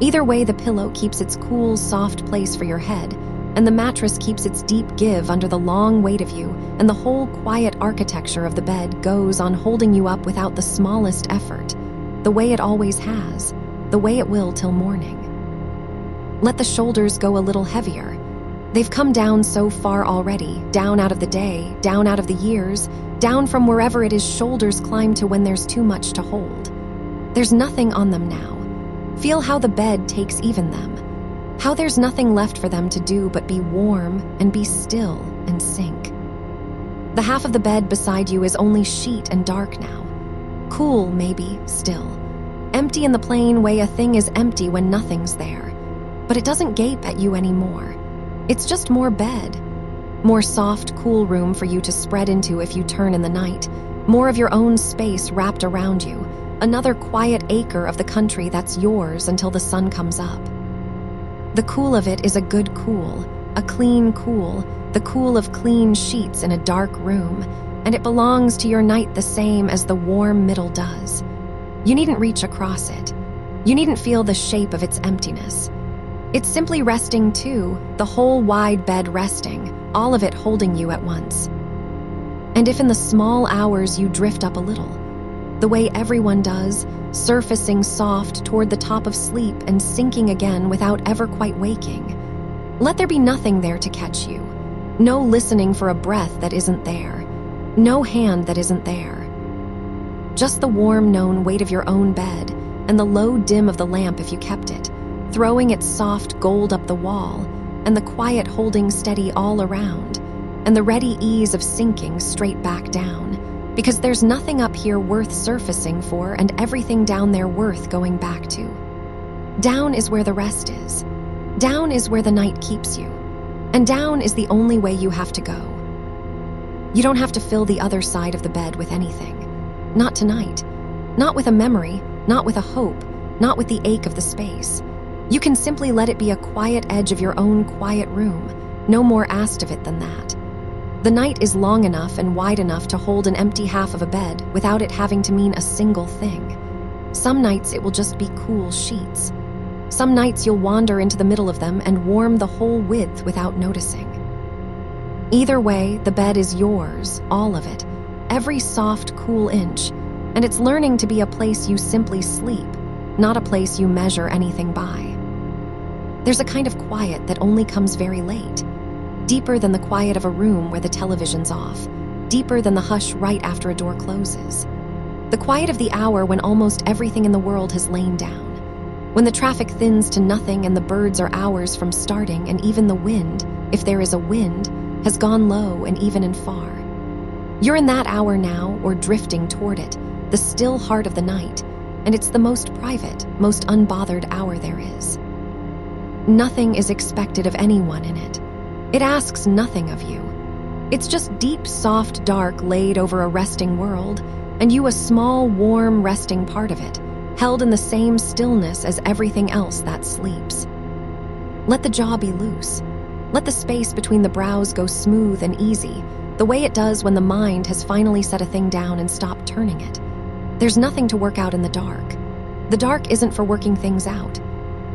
Either way, the pillow keeps its cool, soft place for your head, and the mattress keeps its deep give under the long weight of you, and the whole quiet architecture of the bed goes on holding you up without the smallest effort, the way it always has, the way it will till morning. Let the shoulders go a little heavier. They've come down so far already, down out of the day, down out of the years, down from wherever it is shoulders climb to when there's too much to hold. There's nothing on them now. Feel how the bed takes even them, how there's nothing left for them to do but be warm and be still and sink. The half of the bed beside you is only sheet and dark now. Cool, maybe, still. Empty in the plain way a thing is empty when nothing's there. But it doesn't gape at you anymore. It's just more bed. More soft, cool room for you to spread into if you turn in the night. More of your own space wrapped around you. Another quiet acre of the country that's yours until the sun comes up. The cool of it is a good cool, a clean cool, the cool of clean sheets in a dark room, and it belongs to your night the same as the warm middle does. You needn't reach across it. You needn't feel the shape of its emptiness. It's simply resting too, the whole wide bed resting, all of it holding you at once. And if in the small hours you drift up a little, the way everyone does, surfacing soft toward the top of sleep and sinking again without ever quite waking, let there be nothing there to catch you. No listening for a breath that isn't there. No hand that isn't there. Just the warm known weight of your own bed and the low dim of the lamp if you kept it, throwing its soft gold up the wall, and the quiet holding steady all around, and the ready ease of sinking straight back down, because there's nothing up here worth surfacing for and everything down there worth going back to. Down is where the rest is. Down is where the night keeps you. And down is the only way you have to go. You don't have to fill the other side of the bed with anything. Not tonight. Not with a memory, not with a hope, not with the ache of the space. You can simply let it be a quiet edge of your own quiet room, no more asked of it than that. The night is long enough and wide enough to hold an empty half of a bed without it having to mean a single thing. Some nights it will just be cool sheets. Some nights you'll wander into the middle of them and warm the whole width without noticing. Either way, the bed is yours, all of it, every soft, cool inch, and it's learning to be a place you simply sleep, not a place you measure anything by. There's a kind of quiet that only comes very late, deeper than the quiet of a room where the television's off, deeper than the hush right after a door closes. The quiet of the hour when almost everything in the world has lain down, when the traffic thins to nothing and the birds are hours from starting and even the wind, if there is a wind, has gone low and even and far. You're in that hour now, or drifting toward it, the still heart of the night, and it's the most private, most unbothered hour there is. Nothing is expected of anyone in it. It asks nothing of you. It's just deep, soft dark laid over a resting world, and you a small, warm, resting part of it, held in the same stillness as everything else that sleeps. Let the jaw be loose. Let the space between the brows go smooth and easy, the way it does when the mind has finally set a thing down and stopped turning it. There's nothing to work out in the dark. The dark isn't for working things out.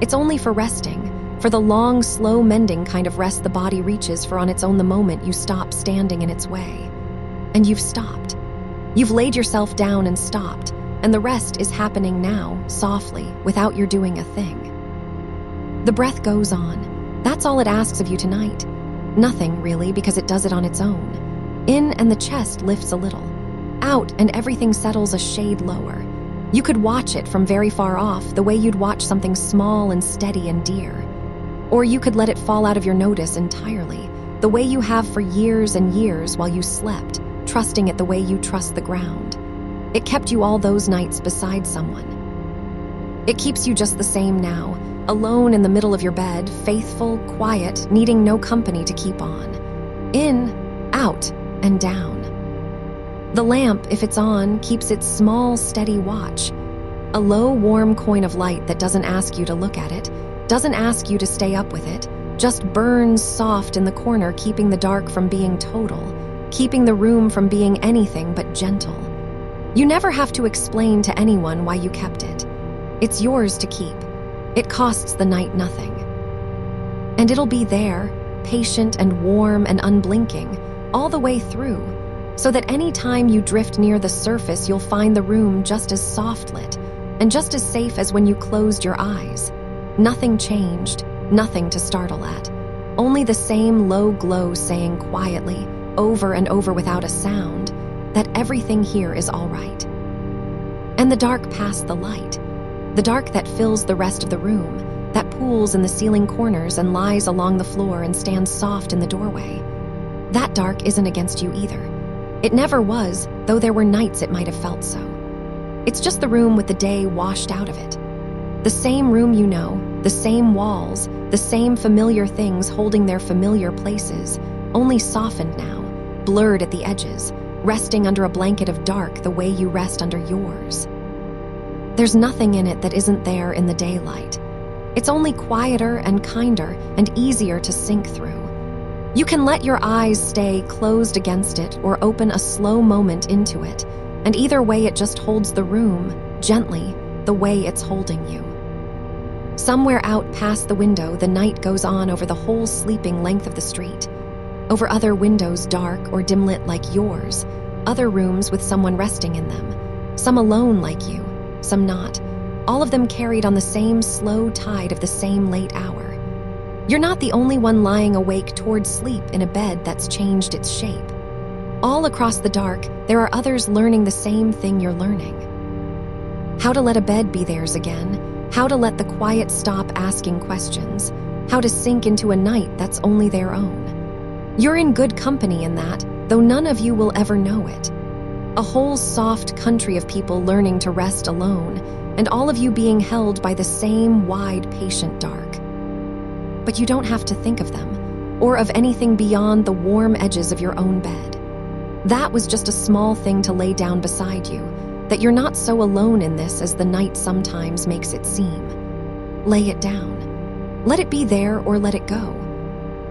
It's only for resting, for the long, slow mending kind of rest the body reaches for on its own the moment you stop standing in its way. And you've stopped. You've laid yourself down and stopped, and the rest is happening now, softly, without your doing a thing. The breath goes on. That's all it asks of you tonight. Nothing, really, because it does it on its own. In and the chest lifts a little. Out and everything settles a shade lower. You could watch it from very far off, the way you'd watch something small and steady and dear. Or you could let it fall out of your notice entirely, the way you have for years and years while you slept, trusting it the way you trust the ground. It kept you all those nights beside someone. It keeps you just the same now, alone in the middle of your bed, faithful, quiet, needing no company to keep on. In, out, and down. The lamp, if it's on, keeps its small, steady watch. A low, warm coin of light that doesn't ask you to look at it, doesn't ask you to stay up with it, just burns soft in the corner, keeping the dark from being total, keeping the room from being anything but gentle. You never have to explain to anyone why you kept it. It's yours to keep. It costs the night nothing. And it'll be there, patient and warm and unblinking, all the way through, so that any time you drift near the surface, you'll find the room just as soft-lit and just as safe as when you closed your eyes. Nothing changed, nothing to startle at. Only the same low glow saying quietly, over and over without a sound, that everything here is all right. And the dark past the light, the dark that fills the rest of the room, that pools in the ceiling corners and lies along the floor and stands soft in the doorway. That dark isn't against you either. It never was, though there were nights it might have felt so. It's just the room with the day washed out of it. The same room you know, the same walls, the same familiar things holding their familiar places, only softened now, blurred at the edges, resting under a blanket of dark the way you rest under yours. There's nothing in it that isn't there in the daylight. It's only quieter and kinder and easier to sink through. You can let your eyes stay closed against it or open a slow moment into it, and either way it just holds the room, gently, the way it's holding you. Somewhere out past the window, the night goes on over the whole sleeping length of the street. Over other windows dark or dim-lit like yours, other rooms with someone resting in them, some alone like you, some not, all of them carried on the same slow tide of the same late hour. You're not the only one lying awake toward sleep in a bed that's changed its shape. All across the dark, there are others learning the same thing you're learning. How to let a bed be theirs again, how to let the quiet stop asking questions, how to sink into a night that's only their own. You're in good company in that, though none of you will ever know it. A whole soft country of people learning to rest alone, and all of you being held by the same wide, patient dark. But you don't have to think of them, or of anything beyond the warm edges of your own bed. That was just a small thing to lay down beside you, that you're not so alone in this as the night sometimes makes it seem. Lay it down. Let it be there or let it go.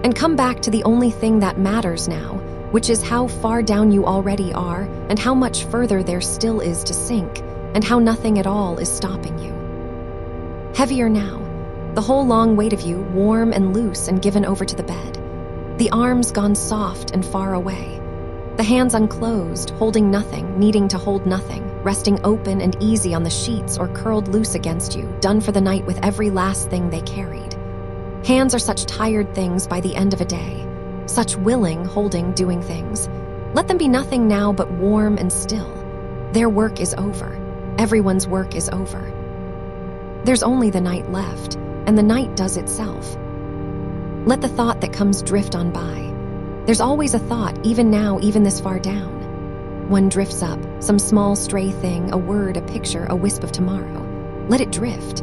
And come back to the only thing that matters now, which is how far down you already are and how much further there still is to sink, and how nothing at all is stopping you. Heavier now, the whole long weight of you warm and loose and given over to the bed, the arms gone soft and far away. The hands unclosed, holding nothing, needing to hold nothing, resting open and easy on the sheets or curled loose against you, done for the night with every last thing they carried. Hands are such tired things by the end of a day, such willing, holding, doing things. Let them be nothing now but warm and still. Their work is over. Everyone's work is over. There's only the night left, and the night does itself. Let the thought that comes drift on by. There's always a thought, even now, even this far down. One drifts up, some small stray thing, a word, a picture, a wisp of tomorrow. Let it drift.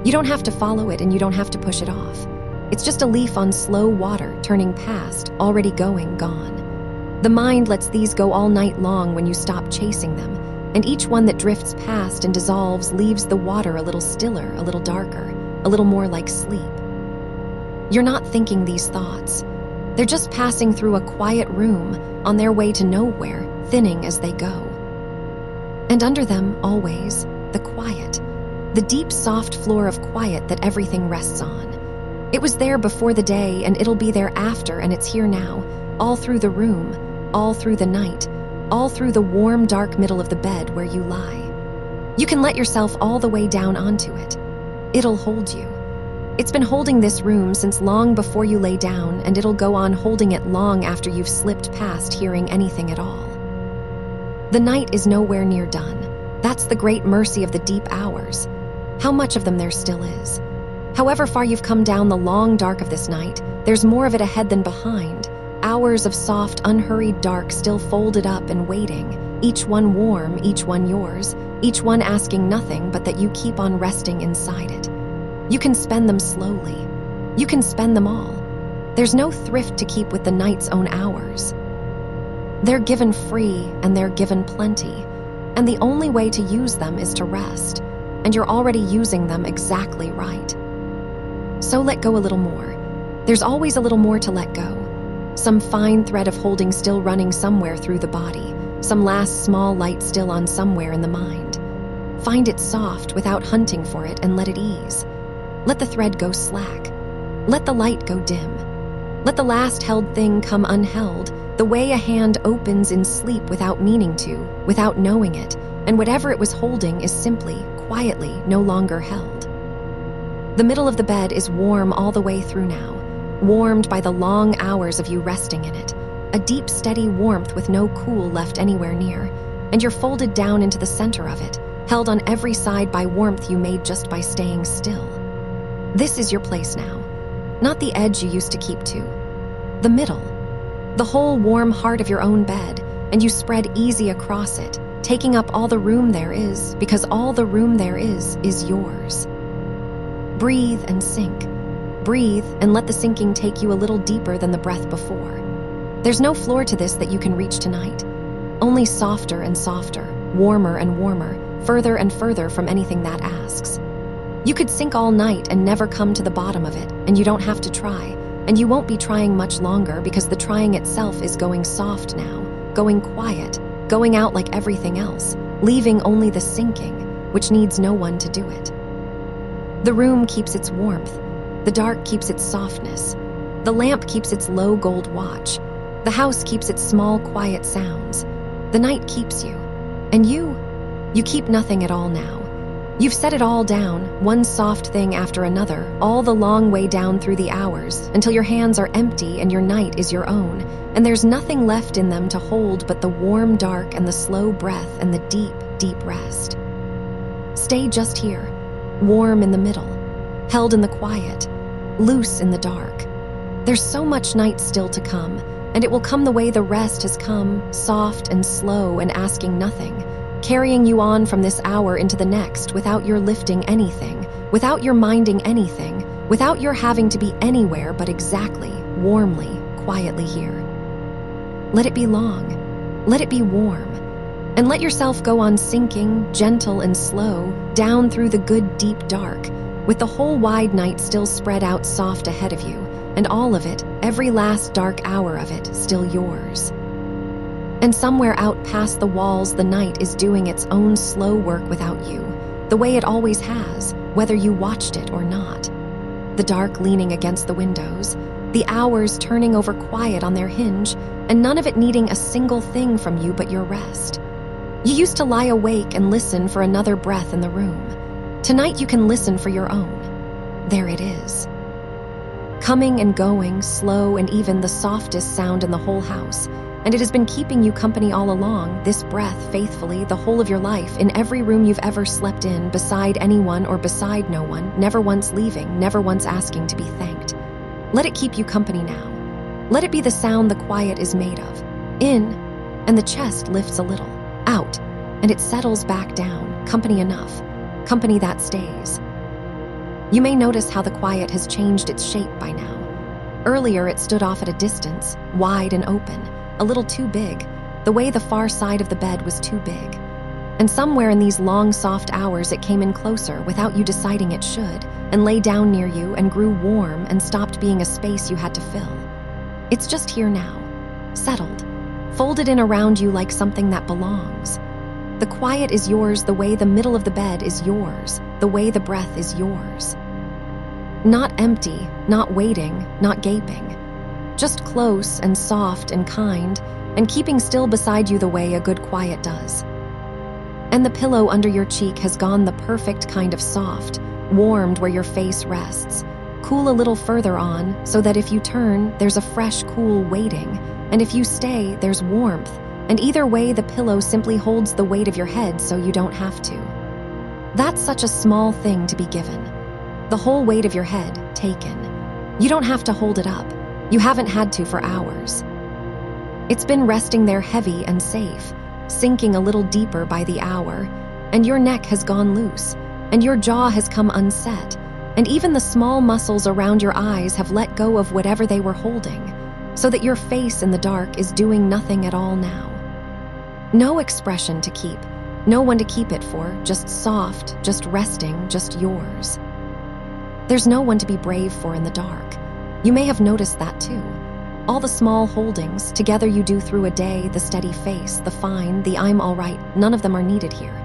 You don't have to follow it and you don't have to push it off. It's just a leaf on slow water, turning past, already going, gone. The mind lets these go all night long when you stop chasing them, and each one that drifts past and dissolves leaves the water a little stiller, a little darker, a little more like sleep. You're not thinking these thoughts. They're just passing through a quiet room on their way to nowhere, thinning as they go. And under them, always, the quiet, the deep, soft floor of quiet that everything rests on. It was there before the day, and it'll be there after, and it's here now, all through the room, all through the night, all through the warm, dark middle of the bed where you lie. You can let yourself all the way down onto it. It'll hold you. It's been holding this room since long before you lay down, and it'll go on holding it long after you've slipped past hearing anything at all. The night is nowhere near done. That's the great mercy of the deep hours. How much of them there still is. However far you've come down the long dark of this night, there's more of it ahead than behind. Hours of soft, unhurried dark still folded up and waiting, each one warm, each one yours, each one asking nothing but that you keep on resting inside it. You can spend them slowly. You can spend them all. There's no thrift to keep with the night's own hours. They're given free and they're given plenty, and the only way to use them is to rest, and you're already using them exactly right. So let go a little more. There's always a little more to let go. Some fine thread of holding still running somewhere through the body, some last small light still on somewhere in the mind. Find it soft without hunting for it and let it ease. Let the thread go slack. Let the light go dim. Let the last held thing come unheld, the way a hand opens in sleep without meaning to, without knowing it, and whatever it was holding is simply, quietly, no longer held. The middle of the bed is warm all the way through now, warmed by the long hours of you resting in it, a deep, steady warmth with no cool left anywhere near, and you're folded down into the center of it, held on every side by warmth you made just by staying still. This is your place now, not the edge you used to keep to. The middle, the whole warm heart of your own bed, and you spread easy across it, taking up all the room there is, because all the room there is yours. Breathe and sink. Breathe and let the sinking take you a little deeper than the breath before. There's no floor to this that you can reach tonight. Only softer and softer, warmer and warmer, further and further from anything that asks. You could sink all night and never come to the bottom of it, and you don't have to try, and you won't be trying much longer because the trying itself is going soft now, going quiet, going out like everything else, leaving only the sinking, which needs no one to do it. The room keeps its warmth, the dark keeps its softness, the lamp keeps its low gold watch, the house keeps its small quiet sounds, the night keeps you, and you keep nothing at all now. You've set it all down, one soft thing after another, all the long way down through the hours, until your hands are empty and your night is your own, and there's nothing left in them to hold but the warm dark and the slow breath and the deep, deep rest. Stay just here, warm in the middle, held in the quiet, loose in the dark. There's so much night still to come, and it will come the way the rest has come, soft and slow and asking nothing, carrying you on from this hour into the next without your lifting anything, without your minding anything, without your having to be anywhere but exactly, warmly, quietly here. Let it be long, let it be warm, and let yourself go on sinking, gentle and slow, down through the good deep dark, with the whole wide night still spread out soft ahead of you, and all of it, every last dark hour of it, still yours. And somewhere out past the walls, the night is doing its own slow work without you, the way it always has, whether you watched it or not. The dark leaning against the windows, the hours turning over quiet on their hinge, and none of it needing a single thing from you but your rest. You used to lie awake and listen for another breath in the room. Tonight you can listen for your own. There it is. Coming and going, slow and even, the softest sound in the whole house. And it has been keeping you company all along, this breath, faithfully, the whole of your life, in every room you've ever slept in, beside anyone or beside no one, never once leaving, never once asking to be thanked. Let it keep you company now. Let it be the sound the quiet is made of. In, and the chest lifts a little. Out, and it settles back down, company enough, company that stays. You may notice how the quiet has changed its shape by now. Earlier it stood off at a distance, wide and open, a little too big, the way the far side of the bed was too big. And somewhere in these long, soft hours it came in closer without you deciding it should, and lay down near you and grew warm and stopped being a space you had to fill. It's just here now, settled, folded in around you like something that belongs. The quiet is yours the way the middle of the bed is yours, the way the breath is yours. Not empty, not waiting, not gaping. Just close and soft and kind, and keeping still beside you the way a good quiet does. And the pillow under your cheek has gone the perfect kind of soft, warmed where your face rests, cool a little further on, so that if you turn, there's a fresh cool waiting, and if you stay, there's warmth, and either way the pillow simply holds the weight of your head so you don't have to. That's such a small thing to be given. The whole weight of your head taken. You don't have to hold it up. You haven't had to for hours. It's been resting there heavy and safe, sinking a little deeper by the hour, and your neck has gone loose, and your jaw has come unset, and even the small muscles around your eyes have let go of whatever they were holding, so that your face in the dark is doing nothing at all now. No expression to keep, no one to keep it for, just soft, just resting, just yours. There's no one to be brave for in the dark. You may have noticed that too. All the small holdings, together you do through a day, the steady face, the fine, the I'm all right, none of them are needed here.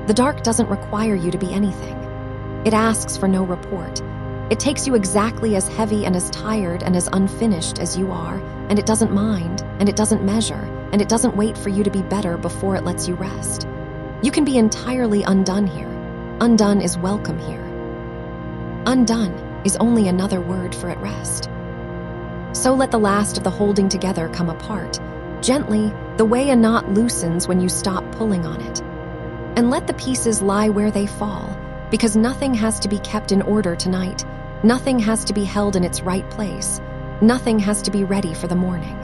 The dark doesn't require you to be anything. It asks for no report. It takes you exactly as heavy and as tired and as unfinished as you are, and it doesn't mind, and it doesn't measure, and it doesn't wait for you to be better before it lets you rest. You can be entirely undone here. Undone is welcome here. Undone is only another word for at rest. So let the last of the holding together come apart, gently, the way a knot loosens when you stop pulling on it. And let the pieces lie where they fall, because nothing has to be kept in order tonight. Nothing has to be held in its right place. Nothing has to be ready for the morning.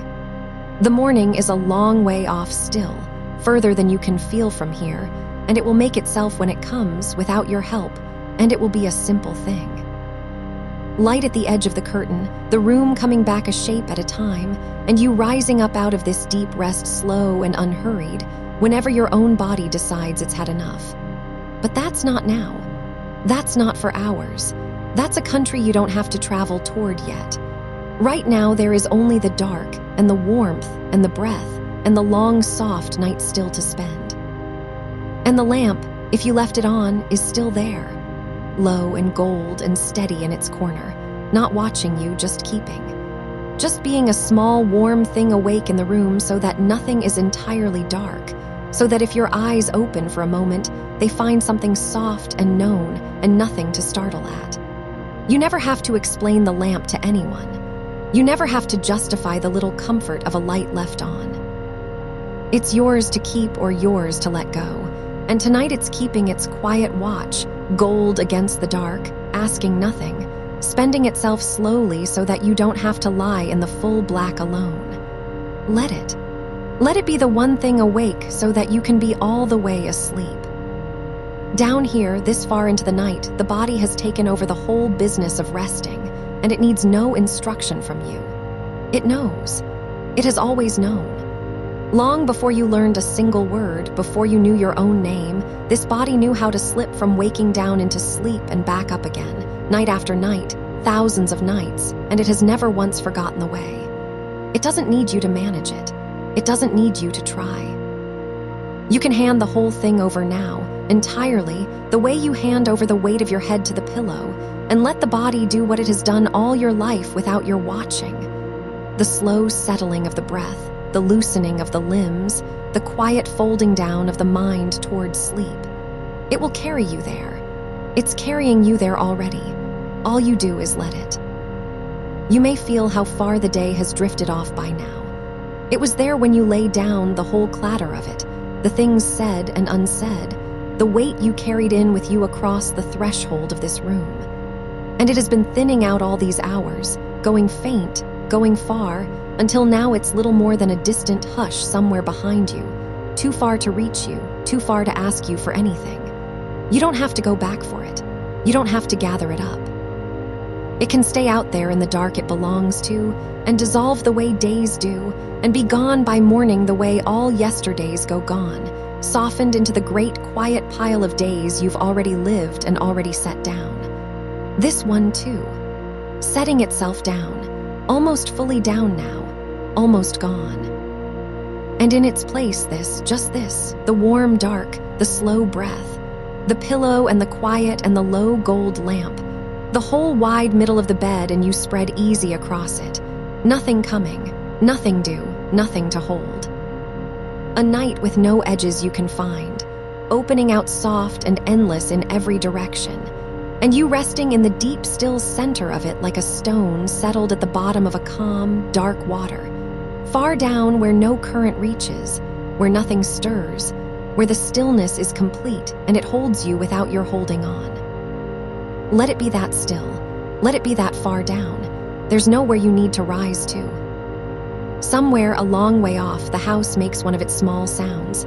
The morning is a long way off still, further than you can feel from here, and it will make itself when it comes without your help, and it will be a simple thing. Light at the edge of the curtain, the room coming back a shape at a time, and you rising up out of this deep rest slow and unhurried, whenever your own body decides it's had enough. But that's not now. That's not for hours. That's a country you don't have to travel toward yet. Right now there is only the dark, and the warmth, and the breath, and the long soft night still to spend. And the lamp, if you left it on, is still there. Low and gold and steady in its corner, not watching you, just keeping. Just being a small, warm thing awake in the room so that nothing is entirely dark, so that if your eyes open for a moment, they find something soft and known and nothing to startle at. You never have to explain the lamp to anyone. You never have to justify the little comfort of a light left on. It's yours to keep or yours to let go, and tonight it's keeping its quiet watch, gold against the dark, asking nothing, spending itself slowly so that you don't have to lie in the full black alone. Let it. Let it be the one thing awake so that you can be all the way asleep. Down here, this far into the night, the body has taken over the whole business of resting, and it needs no instruction from you. It knows. It has always known. Long before you learned a single word, before you knew your own name, this body knew how to slip from waking down into sleep and back up again, night after night, thousands of nights, and it has never once forgotten the way. It doesn't need you to manage it. It doesn't need you to try. You can hand the whole thing over now, entirely, the way you hand over the weight of your head to the pillow, and let the body do what it has done all your life without your watching. The slow settling of the breath, the loosening of the limbs, the quiet folding down of the mind towards sleep. It will carry you there. It's carrying you there already. All you do is let it. You may feel how far the day has drifted off by now. It was there when you lay down, the whole clatter of it, the things said and unsaid, the weight you carried in with you across the threshold of this room. And it has been thinning out all these hours, going faint, going far, until now it's little more than a distant hush somewhere behind you, too far to reach you, too far to ask you for anything. You don't have to go back for it. You don't have to gather it up. It can stay out there in the dark it belongs to, and dissolve the way days do, and be gone by morning the way all yesterdays go gone, softened into the great quiet pile of days you've already lived and already set down. This one too, setting itself down, almost fully down now, almost gone. And in its place just this, the warm dark, the slow breath, the pillow and the quiet and the low gold lamp, the whole wide middle of the bed, and you spread easy across it. Nothing coming, nothing due, nothing to hold. A night with no edges you can find, opening out soft and endless in every direction, and you resting in the deep still center of it like a stone settled at the bottom of a calm, dark water, far down where no current reaches, where nothing stirs, where the stillness is complete and it holds you without your holding on. Let it be that still. Let it be that far down. There's nowhere you need to rise to. Somewhere a long way off, the house makes one of its small sounds.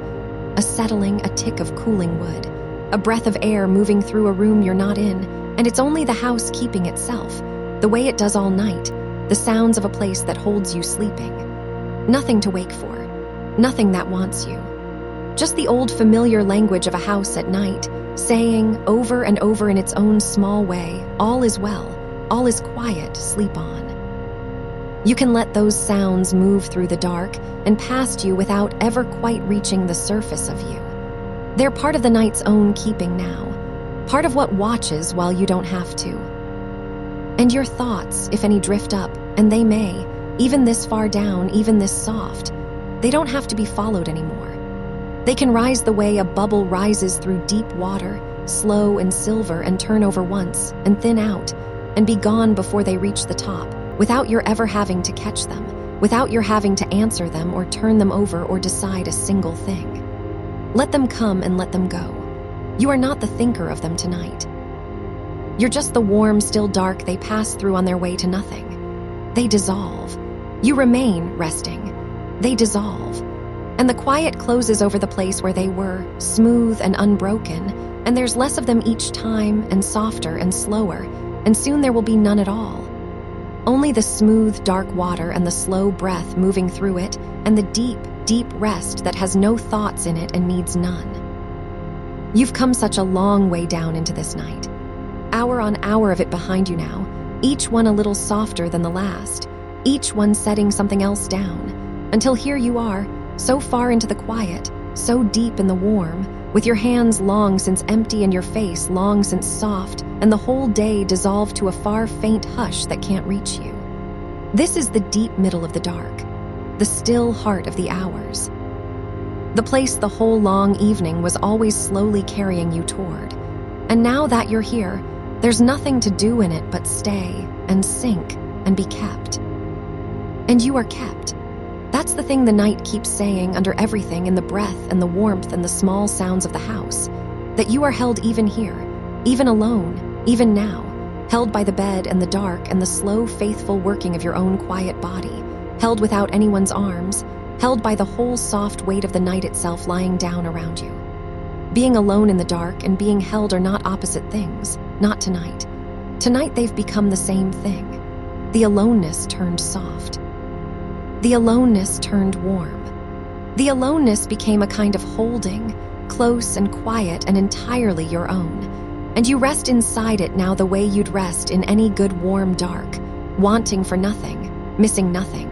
A settling, a tick of cooling wood. A breath of air moving through a room you're not in, and it's only the house keeping itself, the way it does all night, the sounds of a place that holds you sleeping. Nothing to wake for. Nothing that wants you. Just the old familiar language of a house at night, saying over and over in its own small way, all is well, all is quiet, sleep on. You can let those sounds move through the dark and past you without ever quite reaching the surface of you. They're part of the night's own keeping now, part of what watches while you don't have to. And your thoughts, if any, drift up, and they may, even this far down, even this soft, they don't have to be followed anymore. They can rise the way a bubble rises through deep water, slow and silver, and turn over once, and thin out, and be gone before they reach the top, without your ever having to catch them, without your having to answer them or turn them over or decide a single thing. Let them come and let them go. You are not the thinker of them tonight. You're just the warm, still dark they pass through on their way to nothing. They dissolve. You remain resting. They dissolve. And the quiet closes over the place where they were, smooth and unbroken, and there's less of them each time, and softer and slower, and soon there will be none at all. Only the smooth, dark water and the slow breath moving through it, and the deep, deep rest that has no thoughts in it and needs none. You've come such a long way down into this night. Hour on hour of it behind you now, each one a little softer than the last, each one setting something else down, until here you are, so far into the quiet, so deep in the warm, with your hands long since empty and your face long since soft, and the whole day dissolved to a far faint hush that can't reach you. This is the deep middle of the dark, the still heart of the hours. The place the whole long evening was always slowly carrying you toward. And now that you're here, there's nothing to do in it but stay and sink and be kept. And you are kept. That's the thing the night keeps saying under everything, in the breath and the warmth and the small sounds of the house, that you are held even here, even alone, even now, held by the bed and the dark and the slow, faithful working of your own quiet body, held without anyone's arms, held by the whole soft weight of the night itself lying down around you. Being alone in the dark and being held are not opposite things, not tonight. Tonight they've become the same thing. The aloneness turned soft. The aloneness turned warm. The aloneness became a kind of holding, close and quiet and entirely your own. And you rest inside it now the way you'd rest in any good warm dark, wanting for nothing, missing nothing,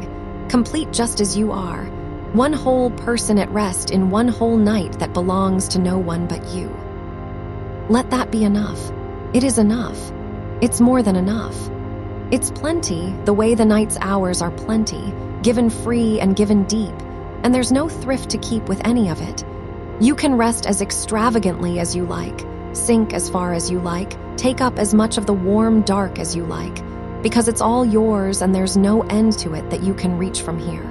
complete just as you are, one whole person at rest in one whole night that belongs to no one but you. Let that be enough. It is enough. It's more than enough. It's plenty, the way the night's hours are plenty, given free and given deep, and there's no thrift to keep with any of it. You can rest as extravagantly as you like, sink as far as you like, take up as much of the warm dark as you like, because it's all yours and there's no end to it that you can reach from here.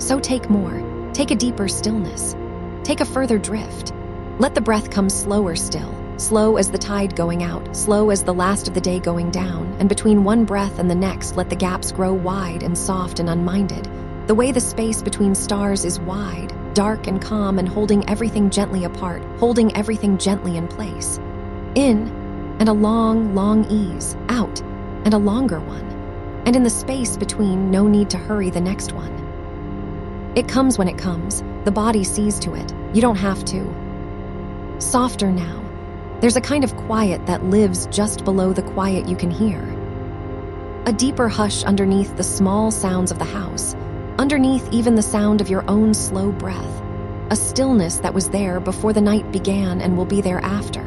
So take more, take a deeper stillness, take a further drift. Let the breath come slower still, slow as the tide going out, slow as the last of the day going down, and between one breath and the next let the gaps grow wide and soft and unminded, the way the space between stars is wide, dark and calm and holding everything gently apart, holding everything gently in place. In, and a long, long ease, out, and a longer one, and in the space between no need to hurry the next one. It comes when it comes, the body sees to it, you don't have to. Softer now. There's a kind of quiet that lives just below the quiet you can hear. A deeper hush underneath the small sounds of the house, underneath even the sound of your own slow breath. A stillness that was there before the night began and will be there after.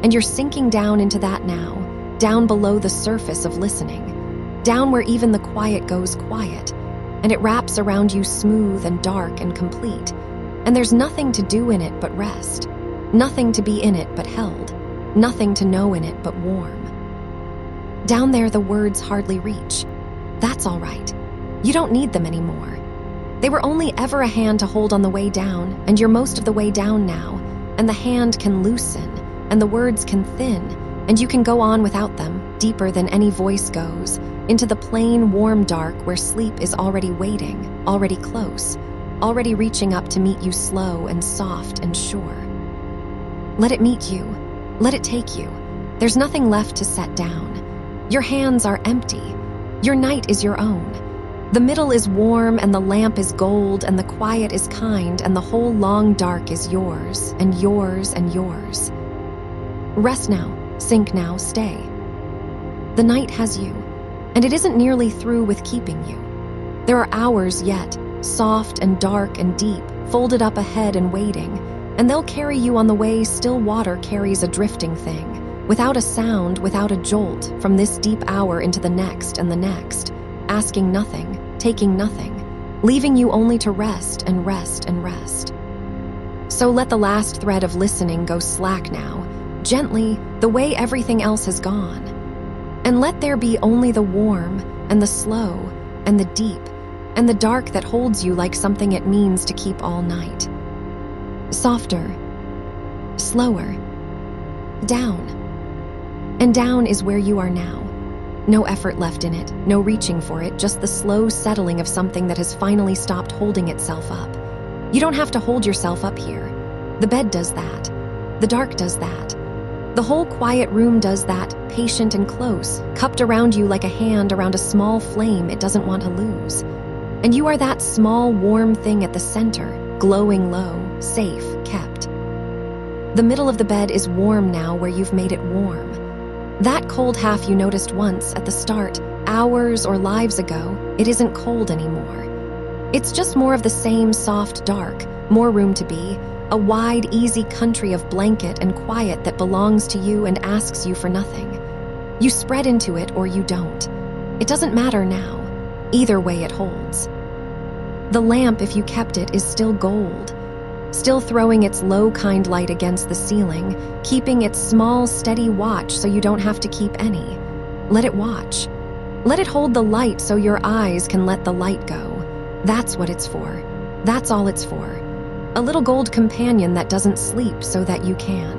And you're sinking down into that now, down below the surface of listening, down where even the quiet goes quiet, and it wraps around you smooth and dark and complete. And there's nothing to do in it but rest. Nothing to be in it but held, nothing to know in it but warm. Down there the words hardly reach. That's all right. You don't need them anymore. They were only ever a hand to hold on the way down, and you're most of the way down now, and the hand can loosen, and the words can thin, and you can go on without them, deeper than any voice goes, into the plain, warm dark where sleep is already waiting, already close, already reaching up to meet you slow and soft and sure. Let it meet you. Let it take you. There's nothing left to set down. Your hands are empty. Your night is your own. The middle is warm and the lamp is gold and the quiet is kind and the whole long dark is yours and yours and yours. Rest now, sink now, stay. The night has you, and it isn't nearly through with keeping you. There are hours yet, soft and dark and deep, folded up ahead and waiting, and they'll carry you on the way still water carries a drifting thing, without a sound, without a jolt, from this deep hour into the next and the next, asking nothing, taking nothing, leaving you only to rest and rest and rest. So let the last thread of listening go slack now, gently, the way everything else has gone. And let there be only the warm and the slow and the deep and the dark that holds you like something it means to keep all night. Softer, slower, down. And down is where you are now. No effort left in it, no reaching for it, just the slow settling of something that has finally stopped holding itself up. You don't have to hold yourself up here. The bed does that. The dark does that. The whole quiet room does that, patient and close, cupped around you like a hand around a small flame it doesn't want to lose. And you are that small, warm thing at the center, glowing low, safe, kept. The middle of the bed is warm now where you've made it warm. That cold half you noticed once at the start, hours or lives ago, it isn't cold anymore. It's just more of the same soft dark, more room to be, a wide, easy country of blanket and quiet that belongs to you and asks you for nothing. You spread into it or you don't. It doesn't matter now. Either way it holds. The lamp, if you kept it, is still gold, still throwing its low, kind light against the ceiling, keeping its small, steady watch so you don't have to keep any. Let it watch. Let it hold the light so your eyes can let the light go. That's what it's for. That's all it's for. A little gold companion that doesn't sleep so that you can.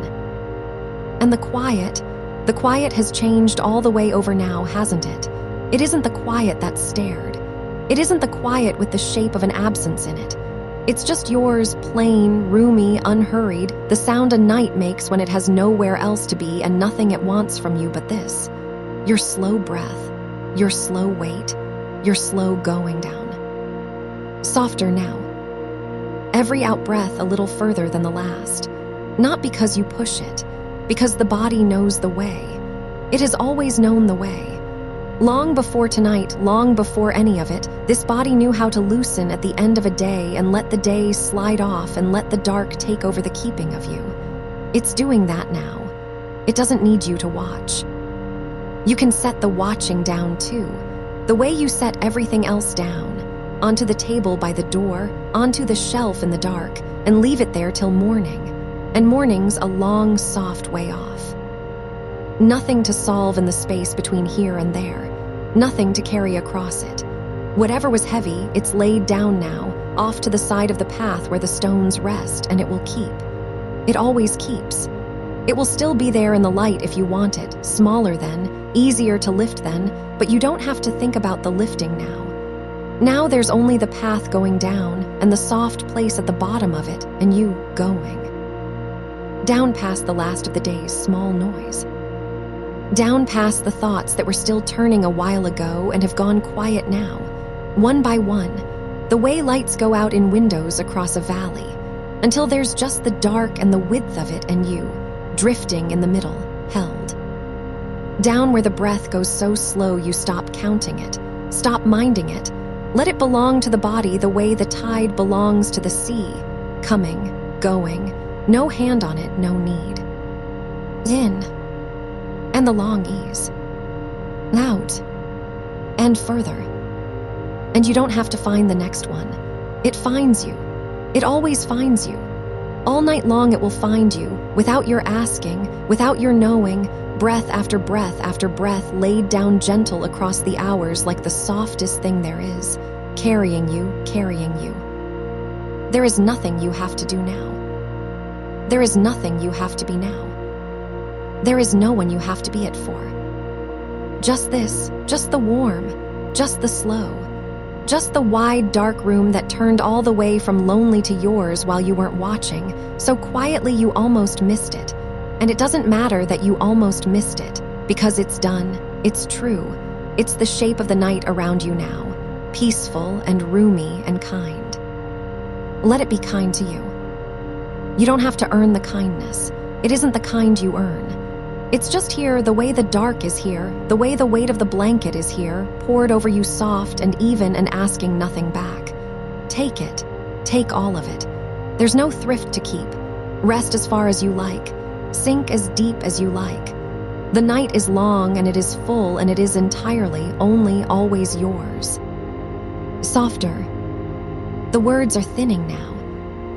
And the quiet has changed all the way over now, hasn't it? It isn't the quiet that's stared. It isn't the quiet with the shape of an absence in it. It's just yours, plain, roomy, unhurried, the sound a night makes when it has nowhere else to be and nothing it wants from you but this. Your slow breath, your slow wait, your slow going down. Softer now. Every out-breath a little further than the last. Not because you push it, because the body knows the way. It has always known the way. Long before tonight, long before any of it, this body knew how to loosen at the end of a day and let the day slide off and let the dark take over the keeping of you. It's doing that now. It doesn't need you to watch. You can set the watching down too, the way you set everything else down, onto the table by the door, onto the shelf in the dark, and leave it there till morning. And morning's a long, soft way off. Nothing to solve in the space between here and there, nothing to carry across it. Whatever was heavy, it's laid down now, off to the side of the path where the stones rest, and it will keep. It always keeps. It will still be there in the light if you want it, smaller then, easier to lift then, but you don't have to think about the lifting now. Now there's only the path going down and the soft place at the bottom of it, and you going. Down past the last of the day's small noise. Down past the thoughts that were still turning a while ago and have gone quiet now, one by one, the way lights go out in windows across a valley, until there's just the dark and the width of it and you, drifting in the middle, held. Down where the breath goes so slow you stop counting it, stop minding it, let it belong to the body the way the tide belongs to the sea, coming, going, no hand on it, no need. In, and the long ease. Out, and further. And you don't have to find the next one. It finds you. It always finds you. All night long it will find you, without your asking, without your knowing, breath after breath laid down gentle across the hours like the softest thing there is, carrying you, carrying you. There is nothing you have to do now. There is nothing you have to be now. There is no one you have to be it for. Just this, just the warm, just the slow, just the wide, dark room that turned all the way from lonely to yours while you weren't watching, so quietly you almost missed it. And it doesn't matter that you almost missed it, because it's done, it's true, it's the shape of the night around you now, peaceful and roomy and kind. Let it be kind to you. You don't have to earn the kindness. It isn't the kind you earn. It's just here the way the dark is here, the way the weight of the blanket is here, poured over you soft and even and asking nothing back. Take it. Take all of it. There's no thrift to keep. Rest as far as you like. Sink as deep as you like. The night is long and it is full and it is entirely, only, always yours. Softer. The words are thinning now.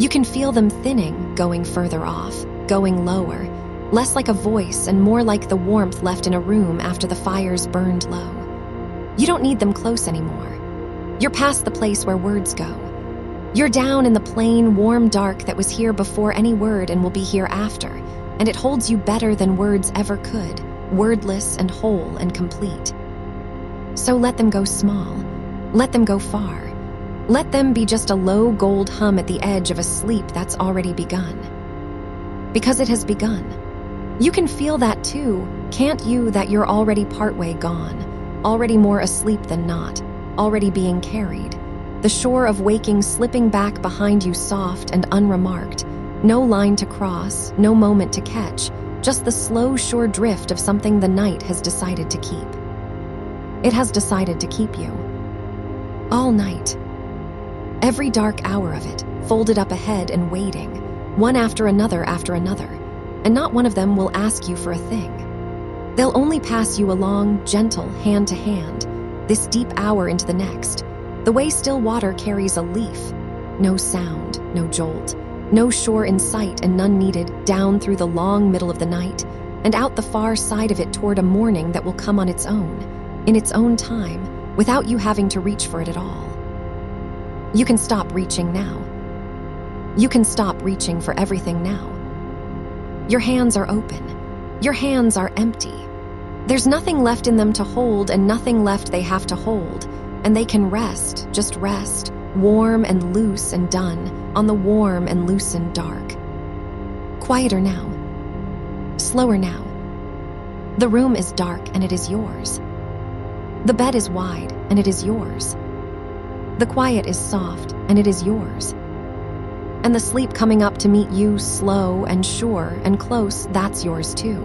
You can feel them thinning, going further off, going lower, less like a voice and more like the warmth left in a room after the fires burned low. You don't need them close anymore. You're past the place where words go. You're down in the plain, warm dark that was here before any word and will be here after, and it holds you better than words ever could, wordless and whole and complete. So let them go small. Let them go far. Let them be just a low gold hum at the edge of a sleep that's already begun. Because it has begun. You can feel that too, can't you, that you're already partway gone, already more asleep than not, already being carried. The shore of waking slipping back behind you soft and unremarked, no line to cross, no moment to catch, just the slow sure drift of something the night has decided to keep. It has decided to keep you. All night. Every dark hour of it, folded up ahead and waiting, one after another, and not one of them will ask you for a thing. They'll only pass you along, gentle, hand to hand, this deep hour into the next, the way still water carries a leaf. No sound, no jolt, no shore in sight and none needed, down through the long middle of the night, and out the far side of it toward a morning that will come on its own, in its own time, without you having to reach for it at all. You can stop reaching now. You can stop reaching for everything now. Your hands are open. Your hands are empty. There's nothing left in them to hold and nothing left they have to hold, and they can rest, just rest, warm and loose and done, on the warm and loosened dark. Quieter now. Slower now. The room is dark and it is yours. The bed is wide and it is yours. The quiet is soft, and it is yours. And the sleep coming up to meet you, slow and sure and close, that's yours too.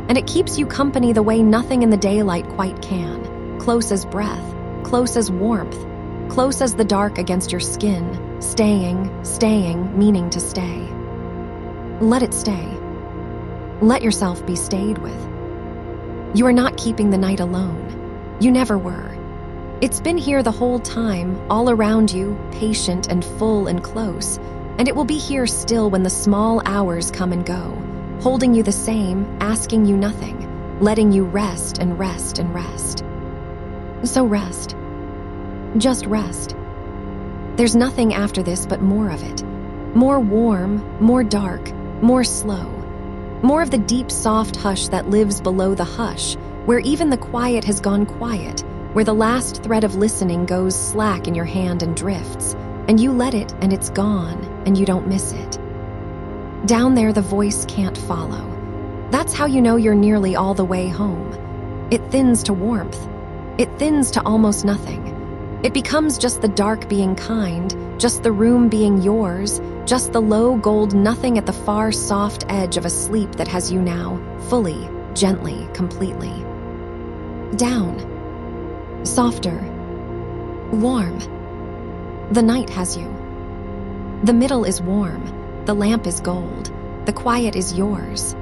And it keeps you company the way nothing in the daylight quite can. Close as breath, close as warmth, close as the dark against your skin, staying, meaning to stay. Let it stay. Let yourself be stayed with. You are not keeping the night alone. You never were. It's been here the whole time, all around you, patient and full and close, and it will be here still when the small hours come and go, holding you the same, asking you nothing, letting you rest and rest and rest. So rest. Just rest. There's nothing after this but more of it. More warm, more dark, more slow. More of the deep, soft hush that lives below the hush, where even the quiet has gone quiet, where the last thread of listening goes slack in your hand and drifts, and you let it and it's gone, and you don't miss it. Down there, the voice can't follow. That's how you know you're nearly all the way home. It thins to warmth. It thins to almost nothing. It becomes just the dark being kind, just the room being yours, just the low gold nothing at the far soft edge of a sleep that has you now, fully, gently, completely. Down. Softer. Warm. The night has you. The middle is warm. The lamp is gold. The quiet is yours.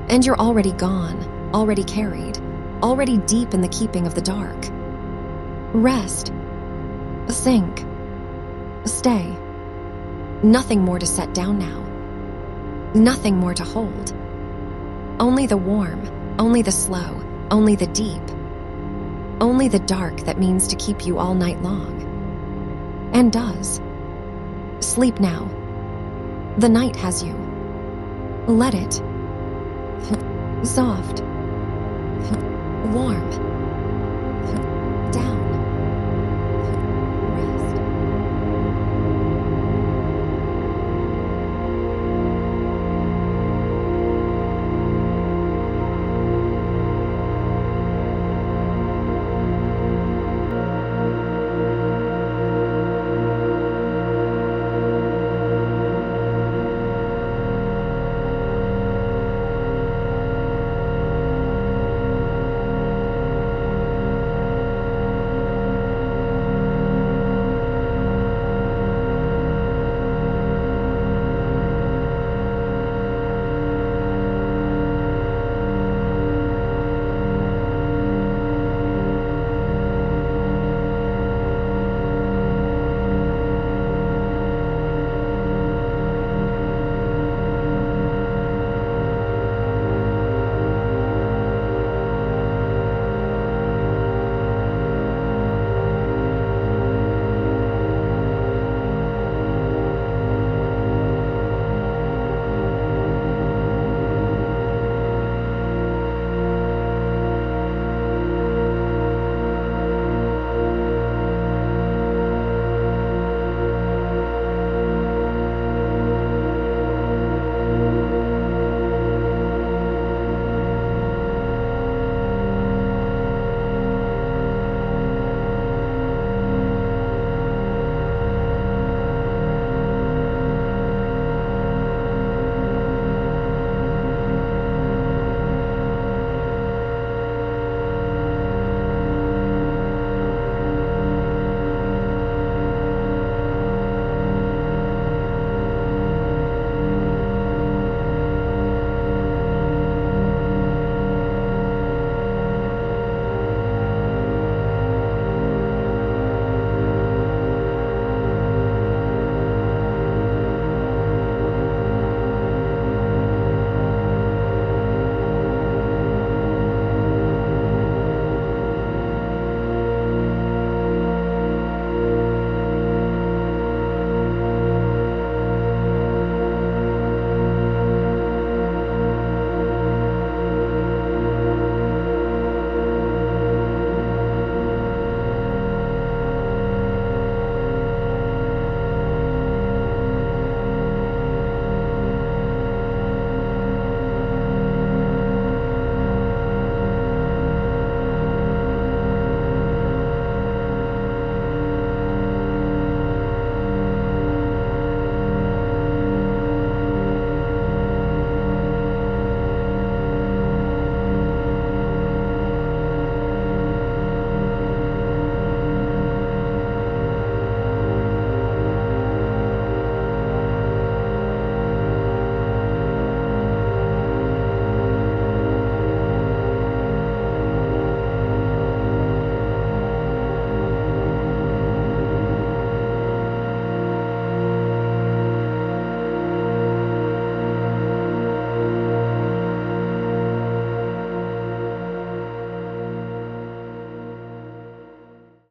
And you're already gone, already carried, already deep in the keeping of the dark. Rest. Sink. Stay. Nothing more to set down now. Nothing more to hold. Only the warm, only the slow, only the deep. Only the dark that means to keep you all night long. And does. Sleep now. The night has you. Let it. Soft. Warm.